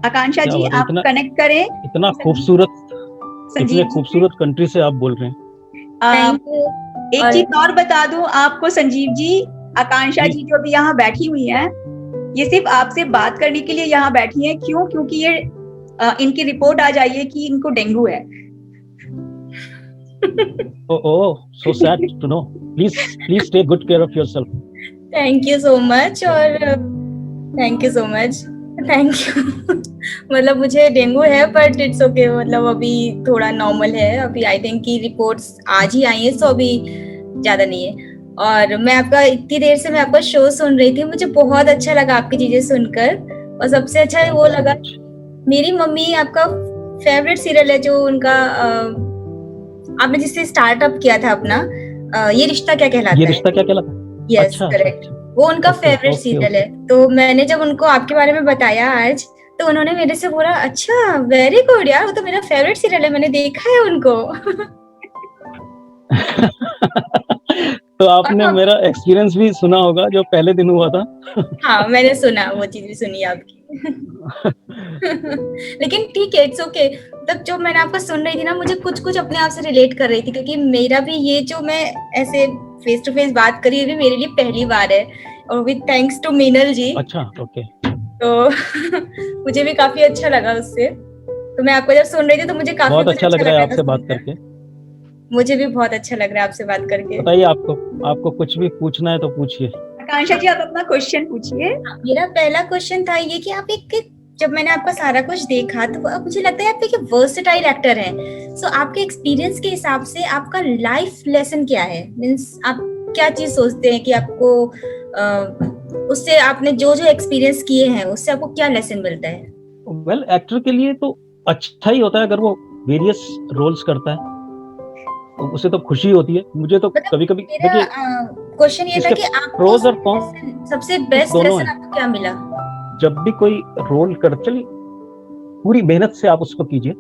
आकांक्षा जी, आप कनेक्ट करें। इतना खूबसूरत कंट्री से आप बोल रहे हैं। एक चीज और बता दूं आपको संजीव जी, आकांक्षा जी जो भी यहाँ बैठी हुई हैं, ये सिर्फ आपसे बात करने के लिए यहाँ बैठी हैं। क्यों? क्योंकि ये इनकी रिपोर्ट आ जाई है कि इनको डेंगू है। so sad to know. Please take good care of yourself. Thank you so much और thank you so much. Thank you. मतलब मुझे डेंगू है, बट इट्स ओके, मतलब अभी थोड़ा नॉर्मल है। अभी आई थिंक की रिपोर्ट्स आज ही आई है, सो अभी ज्यादा नहीं है। और मैं आपका इतनी देर से मैं आपका शो सुन रही थी, मुझे बहुत अच्छा लगा आपकी चीजें सुनकर। और सबसे अच्छा वो लगा, मेरी मम्मी आपका फेवरेट सीरियल है जो उनका आपने जिससे स्टार्टअप किया था अपना, ये रिश्ता क्या कहलाता है। ये रिश्ता क्या कहलाता है? Yes, correct. वो उनका फेवरेट सीरियल है। तो मैंने जब उनको आपके बारे में बताया आज, तो उन्होंने मेरे से बोला अच्छा वेरी गुड यार, वो तो मेरा फेवरेट सीरियल है, मैंने देखा है उनको। तो आपने मेरा एक्सपीरियंस भी सुना होगा जो पहले दिन हुआ था। हाँ, मैंने सुना, वो चीज भी सुनी आपकी। लेकिन ठीक है, इट्स ओके। तब जो मैंने आपको सुन रही थी ना, मुझे कुछ अपने आप से रिलेट कर रही थी, क्योंकि मेरा भी ये जो मैं ऐसे फेस टू फेस बात करी है, मेरे लिए पहली बार है, और विद थैंक्स टू मीनल जी। अच्छा, ओके। तो मुझे भी काफी अच्छा लगा उससे। तो मैं आपको जब सुन रही थी तो मुझे काफी अच्छा लग रहा है आपसे बात करके। मुझे भी बहुत अच्छा लग रहा है आपसे बात करके। बताइए, आपको कुछ भी पूछना है तो पूछिए। आकांक्षा जी, आप अपना क्वेश्चन पूछिए। मेरा पहला क्वेश्चन था ये कि आप जब मैंने आपका सारा कुछ देखा तो मुझे लगता है आप एक वर्सेटाइल एक्टर हैं। सो आपके एक्सपीरियंस के हिसाब से आपका लाइफ लेसन क्या है? मींस आप क्या चीज सोचते हैं कि आपको उससे आपने जो एक्सपीरियंस किए हैं उससे आपको क्या लेसन मिलता है? एक्टर के लिए तो अच्छा ही होता है अगर वो वेरियस रोल्स करता है। उसे तो खुशी होती है, मुझे तो कभी-कभी देखिए क्वेश्चन ये था कि आपको प्रोज और कॉन सबसे बेस्ट लेसन आपको क्या मिला? जब भी कोई रोल कर चलिए पूरी मेहनत से आप उसको कीजिए,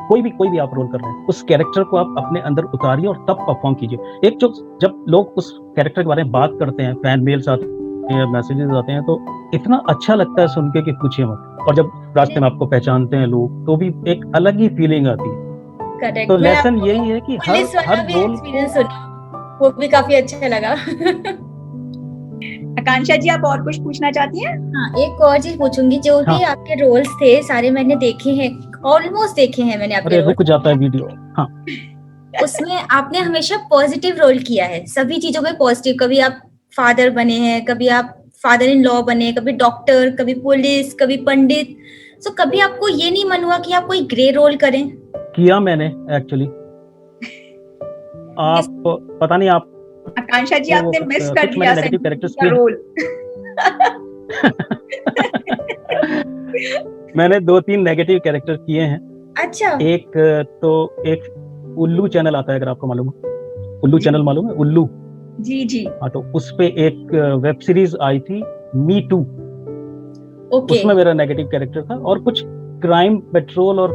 कोई भी आप रोल कर रहे हैं उस कैरेक्टर को आप अपने अंदर उतारिए और तब परफॉर्म कीजिए। एक जो जब लोग उस कैरेक्टर के बारे में बात करते हैं, फैन मेल्स आते हैं, मैसेजेस आते हैं, तो इतना अच्छा लगता है सुन के कि पूछिए मत। और जब रास्ते में आपको पहचानते हैं लोग तो भी एक अलग ही फीलिंग आती है। करेक्ट। तो लेसन यही है कि हर रोल एक्सपीरियंस वो भी काफी अच्छा लगा। आकांक्षा जी आप और कुछ पूछना चाहती हैं? हाँ, एक और चीज पूछूंगी, जो भी आपके रोल्स थे सारे मैंने देखे हैं, ऑलमोस्ट देखे हैं मैंने आपके। रुक जाता है वीडियो। हाँ, उसमें आपने हमेशा पॉजिटिव रोल किया है, सभी चीजों में पॉजिटिव। कभी आप फादर बने हैं, कभी आप फादर इन लॉ बने, कभी डॉक्टर, कभी पुलिस, कभी पंडित। तो कभी आपको ये नहीं मन हुआ कि आप कोई ग्रे रोल करें? किया मैंने एक्चुअली। आप पता नहीं आप आकांक्षा जी आपने मिस कर दिया नेगेटिव कैरेक्टर्स का रोल। मैंने 2-3 नेगेटिव कैरेक्टर किए हैं। अच्छा। एक उल्लू चैनल आता है, अगर आपको मालूम है। उल्लू चैनल मालूम है? उल्लू जी। हाँ, तो उस पे एक वेब सीरीज आई थी मी टू। उसमें मेरा नेगेटिव कैरेक्टर था, और कुछ क्राइम पेट्रोल और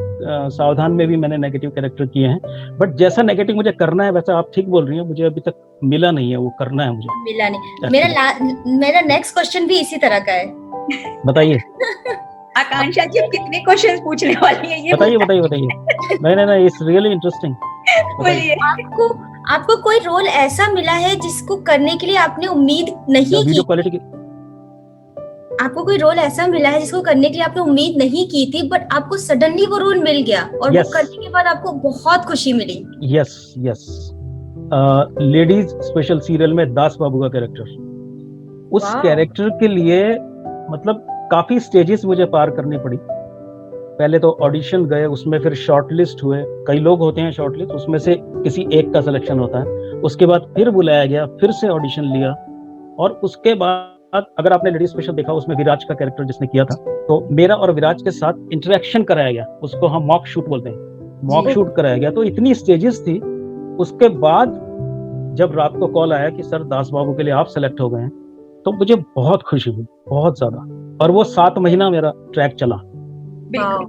सावधान में भी मैंने नेगेटिव कैरेक्टर किए हैं। बट जैसा नेगेटिव मुझे करना है वैसा आप ठीक बोल रही हैं, मुझे अभी तक मिला नहीं है, वो करना है मुझे। मिला नहीं। मेरा नेक्स्ट क्वेश्चन भी इसी तरह का है। बताइए। आकांक्षा जी कितने क्वेश्चन पूछने वाली हैं ये बताइए। नहीं, इट्स रियली इंटरेस्टिंग। बोलिए। आपको कोई रोल ऐसा मिला है जिसको करने के लिए आपने उम्मीद नहीं की? क्वालिटी की आपको कोई रोल ऐसा मिला है जिसको करने के लिए आपने उम्मीद नहीं की थी, बट आपको सडनली वो रोल मिल गया और वो करने के बाद आपको बहुत खुशी मिली? यस। लेडीज स्पेशल सीरियल में दास बाबू का कैरेक्टर, उस कैरेक्टर के लिए मतलब काफी स्टेजेस मुझे पार करनी पड़ी। पहले तो ऑडिशन गए, उसमें फिर शॉर्टलिस्ट हुए, कई लोग होते हैं शॉर्टलिस्ट, उसमें से किसी एक का सिलेक्शन होता है। उसके बाद फिर बुलाया गया, फिर से ऑडिशन लिया, और उसके बाद अगर आपने लेडीज स्पेशल देखा उसमें विराज का कैरेक्टर जिसने किया था, तो मेरा और विराज के साथ इंटरेक्शन कराया गया, उसको हम मॉक शूट बोलते हैं, मॉक शूट कराया गया। तो इतनी स्टेजेस थी। उसके बाद जब रात को कॉल आया कि सर दास बाबू के लिए आप सेलेक्ट हो गए हैं, तो मुझे बहुत खुशी हुई, बहुत ज्यादा। और वो 7 महीना मेरा ट्रैक चला। बिल्कुल।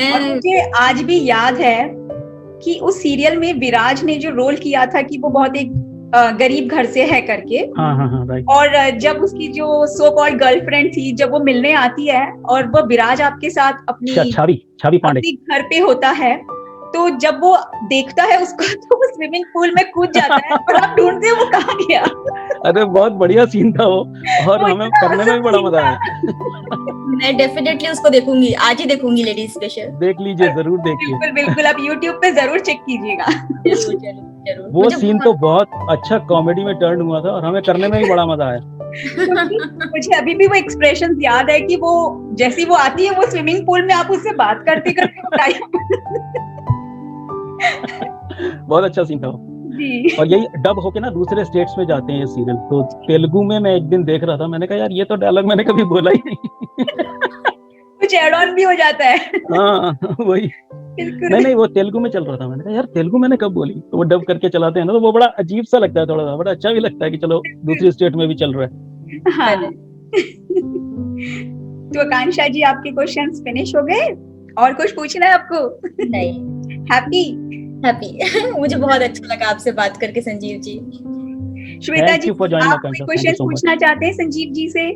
और मुझे आज भी याद है कि उस सीरियल में विराज ने जो रोल किया था कि वो बहुत एक गरीब घर से है करके। हाँ, राइट। और जब उसकी जो सो कॉल्ड गर्लफ्रेंड थी, जब वो मिलने आती है और वो विराज आपके साथ अपनी छवि पांडे घर पे होता है, तो जब वो देखता है उसको तो वो स्विमिंग पूल में कूद जाता है और आप ढूंढते हैं वो कहाँ गया। अरे बहुत बढ़िया सीन था वो, और हमें करने में भी बड़ा मजा आया। मैं डेफिनेटली उसको देखूंगी, आज ही देखूंगी लेडीज स्पेशल। देख लीजिए, जरूर देखिए। बिल्कुल आप YouTube पे जरूर चेक कीजिएगा। जरूर। वो सीन तो बहुत अच्छा कॉमेडी में टर्न हुआ था, और हमें करने में भी बड़ा मजा आया। मुझे अभी भी वो एक्सप्रेशन याद है कि वो जैसी वो आती है वो स्विमिंग पूल में, आप उससे बात करते बहुत अच्छा सीन था। और यही डब होके ना दूसरे स्टेट्स में जाते हैं ये सीरियल, तो तेलुगु में मैं एक दिन देख रहा था, मैंने कहा यार ये तो डायलॉग मैंने कभी बोला ही नहीं। कुछ एड ऑन भी हो जाता है। हाँ, वही। नहीं, वो तेलुगु में चल रहा था, मैंने कहा यार तेलुगु मैंने कब बोली। तो वो डब करके चलाते हैं ना, तो वो बड़ा अजीब सा लगता है, थोड़ा सा बड़ा अच्छा भी लगता है कि चलो दूसरी स्टेट में भी चल रहा है। हाँ। तो आकांक्षा जी आपके क्वेश्चंस फिनिश हो गए? और कुछ पूछना है आपको? नहीं। हैप्पी। मुझे बहुत अच्छा लगा आपसे बात करके संजीव जी। श्वेता जी आप कोई क्वेश्चन पूछना चाहते हैं संजीव जी से?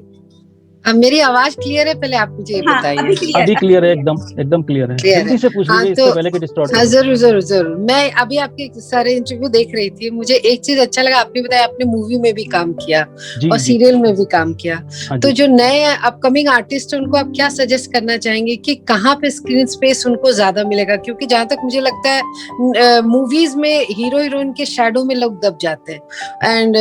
मेरी आवाज क्लियर है? पहले आप मुझे बताइए। अभी क्लियर है, एकदम क्लियर है। जल्दी से पूछ लीजिए, इससे पहले कि डिस्टॉर्ट। हाँ, जरूर। मैं अभी आपके सारे इंटरव्यू देख रही थी, मुझे एक चीज अच्छा लगा, आपने बताया आपने मूवी में भी काम किया और सीरियल में भी काम किया। तो जो नए अपकमिंग आर्टिस्ट हैं उनको आप क्या सजेस्ट करना चाहेंगे कि कहाँ पे स्क्रीन स्पेस उनको ज्यादा मिलेगा? क्योंकि जहां तक मुझे लगता है मूवीज में हीरो हीरोइन के शैडो में लोग दब जाते हैं, एंड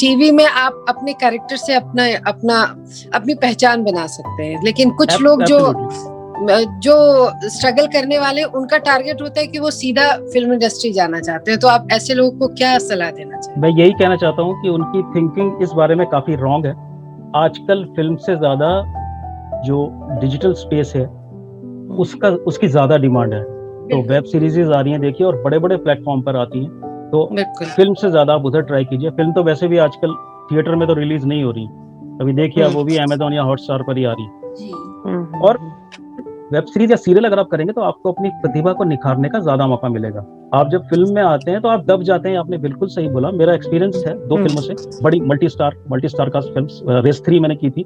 टीवी में आप अपने कैरेक्टर से अपनी पहचान बना सकते हैं। लेकिन कुछ लोग जो स्ट्रगल करने वाले, उनका टारगेट होता है कि वो सीधा फिल्म इंडस्ट्री जाना चाहते हैं। तो आप ऐसे लोगों को क्या सलाह देना चाहिए? मैं यही कहना चाहता हूँ कि उनकी थिंकिंग इस बारे में काफी रॉन्ग है। आजकल फिल्म से ज्यादा जो डिजिटल स्पेस है उसकी ज्यादा डिमांड है। तो वेब सीरीज आ रही हैं देखिए, और बड़े बड़े प्लेटफॉर्म पर आती हैं, तो फिल्म से ज्यादा आप उधर ट्राई कीजिए। फिल्म तो वैसे भी आजकल थिएटर में तो रिलीज नहीं हो रही, अभी देखिए वो भी अमेज़न या हॉटस्टार पर ही आ रही है। और वेब सीरीज या सीरियल अगर आप करेंगे तो आपको अपनी प्रतिभा को निखारने का ज्यादा मौका मिलेगा। आप जब फिल्म में आते हैं तो आप दब जाते हैं, आपने बिल्कुल सही बोला। मेरा एक्सपीरियंस है 2 फिल्मों से, बड़ी multi star cast film. Race 3 मैंने की थी,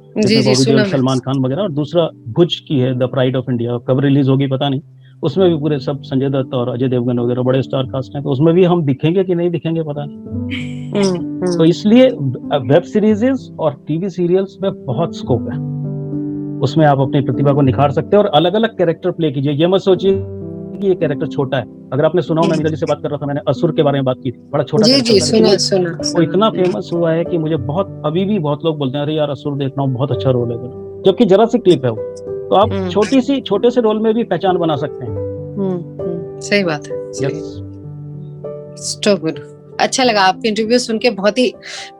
सलमान खान वगैरह, और दूसरा भुज की है, द प्राइड ऑफ इंडिया, कब रिलीज होगी पता नहीं। उसमें भी पूरे सब संजय दत्त और अजय देवगन वगैरह बड़े स्टार कास्ट हैं, तो उसमें भी हम दिखेंगे कि नहीं दिखेंगे पता नहीं। तो इसलिए वेब सीरीज और टीवी सीरियल्स में बहुत स्कोप है, उसमें आप अपनी प्रतिभा को निखार सकते हैं और अलग अलग कैरेक्टर प्ले कीजिए। ये मत सोचिए कि ये कैरेक्टर छोटा है। अगर आपने सुना हो, मैं मीरा जी से बात कर रहा था, मैंने असुर के बारे में बात की थी, बड़ा छोटा सुना। वो इतना फेमस हुआ है कि मुझे बहुत, अभी भी बहुत लोग बोलते हैं अरे यार असुर देखना हो, बहुत अच्छा रोल है, जबकि जरा सी क्लिप है वो। तो आप छोटे से रोल में भी पहचान बना सकते हैं। सही बात है। अच्छा लगा आपके इंटरव्यू सुन के, बहुत ही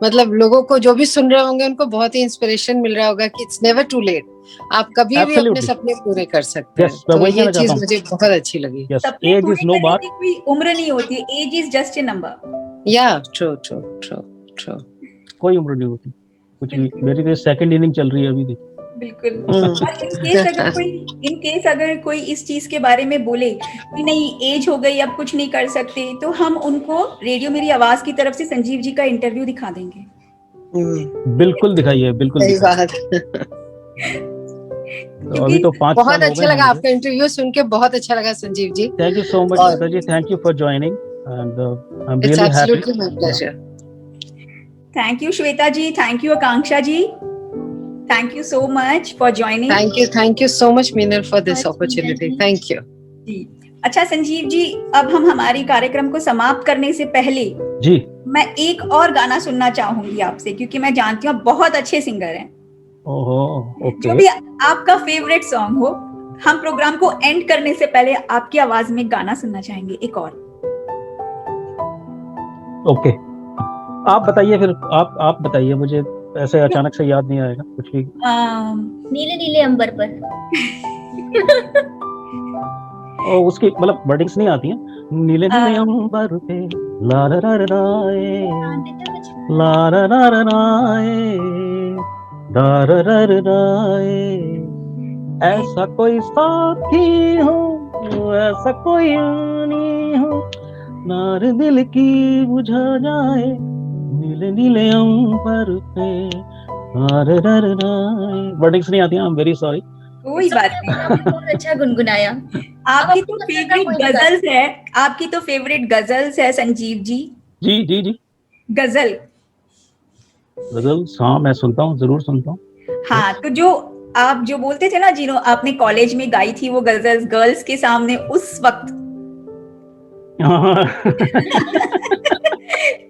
मतलब लोगों को जो भी सुन रहे होंगे उनको बहुत ही इंस्पिरेशन मिल रहा होगा कि इट्स नेवर टू लेट, आप कभी भी अपने सपने पूरे कर सकते हैं। तो ये चीज मुझे बहुत अच्छी लगी। एज इज नो बार, कोई उम्र नहीं होती, age is just a number. या ट्रू कोई उम्र नहीं होती कुछ भी। मेरी तो सेकंड इनिंग चल रही है अभी देखिए। बिल्कुल। इन केस अगर कोई इस चीज के बारे में बोले कि नहीं एज हो गई अब कुछ नहीं कर सकते, तो हम उनको रेडियो मेरी आवाज की तरफ से संजीव जी का इंटरव्यू दिखा देंगे। बिल्कुल दिखाइए, बिल्कुल। सही बात। तो अभी तो 5 बहुत अच्छा लगा आपका इंटरव्यू सुन के, बहुत अच्छा लगा Sanjeev ji. Thank you so much Mata ji, thank you for joining and I am really happy. Absolutely my pleasure. Thank you Shweta ji, thank you Akanksha ji, thank you so much for joining. Thank you so much Meenal for this opportunity. Thank you ji. अच्छा संजीव जी, अब हम हमारी कार्यक्रम को समाप्त करने से पहले जी मैं एक और गाना सुनना चाहूंगी आपसे, क्योंकि मैं जानती हूँ आप बहुत अच्छे सिंगर हैं। ओहो, ओके। जो भी आपका फेवरेट सॉन्ग हो, हम प्रोग्राम को एंड करने से पहले आपकी आवाज में गाना सुनना चाहेंगे एक और। ओके, आप बताइए फिर, आप बताइए, मुझे ऐसे अचानक से याद नहीं आएगा कुछ भी। नीले नीले अंबर पर। उसकी मतलब वर्डिंग्स नहीं आती हैं। नीले नीले अंबर पे ला ला ला राए ला ला ला राए ला ला ला राए, ऐसा कोई साथी हो, ऐसा कोई आनी हो, नार दिल की बुझा जाए, नीले नीले अंबर पे वर्डिंग्स नहीं आती हैं। I am very sorry. कोई बात नहीं, बहुत अच्छा गुनगुनाया। आपकी तो फेवरेट गजल्स है, आपकी तो फेवरेट गजल्स है संजीव जी। जी जी जी, गजल। हाँ मैं सुनता हूँ, जरूर सुनता हूँ। हाँ, तो जो आप जो बोलते थे ना, जिन्हों आपने कॉलेज में गाई थी वो गजल्स गर्ल्स के सामने उस वक्त,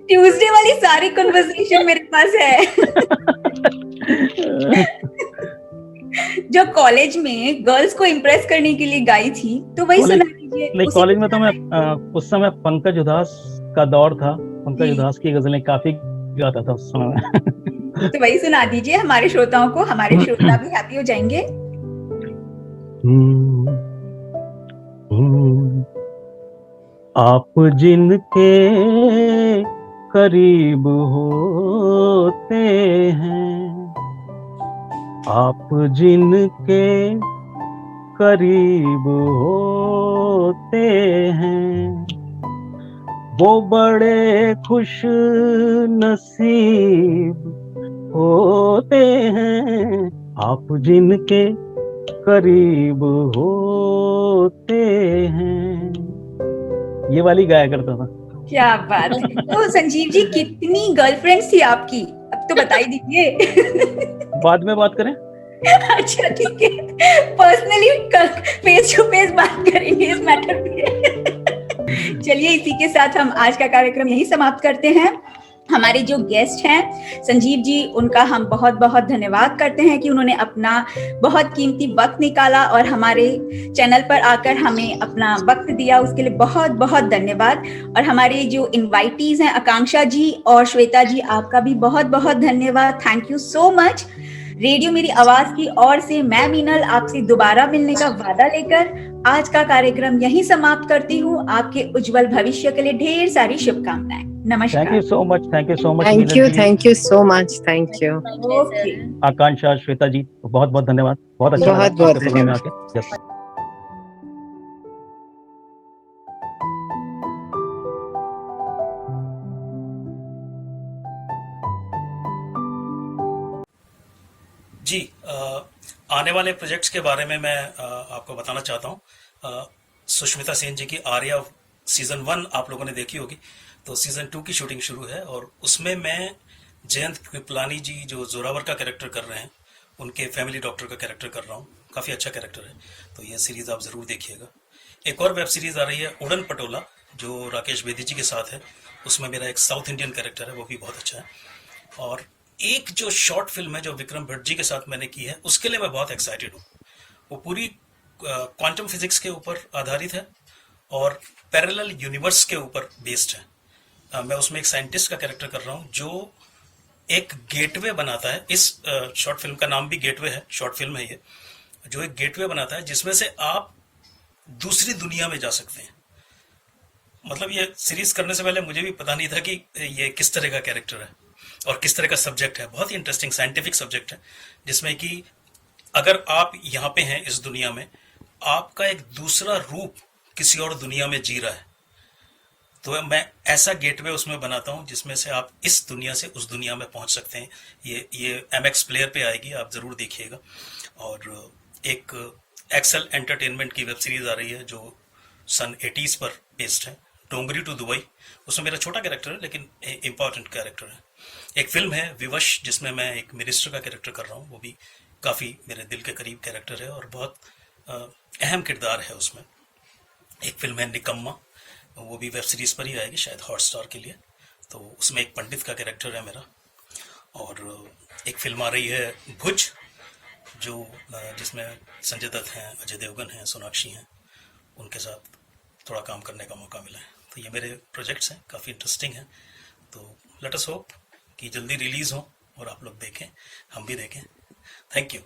ट्यूसडे वाली सारी कन्वर्सेशन मेरे पास है। जो कॉलेज में गर्ल्स को इम्प्रेस करने के लिए गाई थी, तो वही सुना दीजिए। नहीं, कॉलेज में तो मैं उस समय पंकज उधास का दौर था, पंकज उधास की गजलें काफी गाता था उस समय। तो वही सुना दीजिए हमारे श्रोताओं को, हमारे श्रोता भी हैप्पी हो जाएंगे। आप जिनके करीब होते हैं, आप जिनके करीब होते हैं, वो बड़े खुश नसीब होते हैं, आप जिनके करीब होते हैं। ये वाली गाया करता था। क्या बात है। तो संजीव जी, कितनी गर्लफ्रेंड्स थी आपकी, अब तो बता ही दीजिए। बाद में बात करें। अच्छा ठीक है, पर्सनली फेस टू फेस बात करेंगे इस मैटर पे। चलिए, इसी के साथ हम आज का कार्यक्रम यही समाप्त करते हैं। हमारे जो गेस्ट हैं संजीव जी, उनका हम बहुत बहुत धन्यवाद करते हैं कि उन्होंने अपना बहुत कीमती वक्त निकाला और हमारे चैनल पर आकर हमें अपना वक्त दिया, उसके लिए बहुत बहुत धन्यवाद। और हमारे जो इनवाइटीज हैं आकांक्षा जी और श्वेता जी, आपका भी बहुत बहुत धन्यवाद। Thank you so much. Radio मेरी आवाज की ओर से मैं मीनल आपसे दोबारा मिलने का वादा लेकर आज का कार्यक्रम यहीं समाप्त करती हूँ। आपके उज्जवल भविष्य के लिए ढेर सारी शुभकामनाएं। नमस्कार। Thank you so much, thank you so much. Thank you so much, thank you. Okay, Akanksha, Shweta ji, बहुत बहुत धन्यवाद। बहुत अच्छा लगा बहुत आपके प्रोग्राम में आके। यस। जी, आने वाले प्रोजेक्ट्स के बारे में मैं आपको बताना चाहता हूँ। सुष्मिता सेन जी की आर्या सीजन 1 आप लोगों ने देखी होगी, तो सीजन 2 की शूटिंग शुरू है और उसमें मैं जयंत कृपलानी जी जो जोरावर का कैरेक्टर कर रहे हैं, उनके फैमिली डॉक्टर का कैरेक्टर कर रहा हूँ। काफ़ी अच्छा कैरेक्टर है, तो ये सीरीज़ आप ज़रूर देखिएगा। एक और वेब सीरीज़ आ रही है उड़न पटोला, जो राकेश बेदी जी के साथ है। उसमें मेरा एक साउथ इंडियन कैरेक्टर है, वो भी बहुत अच्छा है। और एक जो शॉर्ट फिल्म है जो विक्रम भट्ट जी के साथ मैंने की है, उसके लिए मैं बहुत एक्साइटेड हूँ। वो पूरी क्वांटम फिजिक्स के ऊपर आधारित है और पैरेलल यूनिवर्स के ऊपर बेस्ड है। मैं उसमें एक साइंटिस्ट का कैरेक्टर कर रहा हूँ जो एक गेटवे बनाता है। इस शॉर्ट फिल्म का नाम भी गेटवे है, शॉर्ट फिल्म है ये, जो एक गेटवे बनाता है जिसमें से आप दूसरी दुनिया में जा सकते हैं। मतलब ये सीरीज करने से पहले मुझे भी पता नहीं था कि ये किस तरह का कैरेक्टर है और किस तरह का सब्जेक्ट है। बहुत ही इंटरेस्टिंग साइंटिफिक सब्जेक्ट है, जिसमें कि अगर आप यहाँ पे हैं इस दुनिया में, आपका एक दूसरा रूप किसी और दुनिया में जी रहा है, तो मैं ऐसा गेटवे उसमें बनाता हूँ जिसमें से आप इस दुनिया से उस दुनिया में पहुंच सकते हैं। ये MX प्लेयर पे आएगी, आप जरूर देखिएगा। और एक एक्सेल एंटरटेनमेंट की वेब सीरीज आ रही है जो सन 80s पर बेस्ड है, डोंगरी टू दुबई। उसमें मेरा छोटा कैरेक्टर है लेकिन इम्पॉर्टेंट कैरेक्टर है। एक फिल्म है विवश, जिसमें मैं एक मिनिस्टर का कैरेक्टर कर रहा हूँ। वो भी काफ़ी मेरे दिल के करीब कैरेक्टर है और बहुत अहम किरदार है उसमें। एक फिल्म है निकम्मा, वो भी वेब सीरीज पर ही आएगी शायद हॉटस्टार के लिए, तो उसमें एक पंडित का कैरेक्टर है मेरा। और एक फिल्म आ रही है भुज, जो जिसमें संजय दत्त हैं, अजय देवगन हैं, सोनाक्षी हैं, उनके साथ थोड़ा काम करने का मौका मिला है। तो ये मेरे प्रोजेक्ट्स हैं, काफ़ी इंटरेस्टिंग हैं। तो लेट अस होप कि जल्दी रिलीज़ हो और आप लोग देखें, हम भी देखें। Thank you.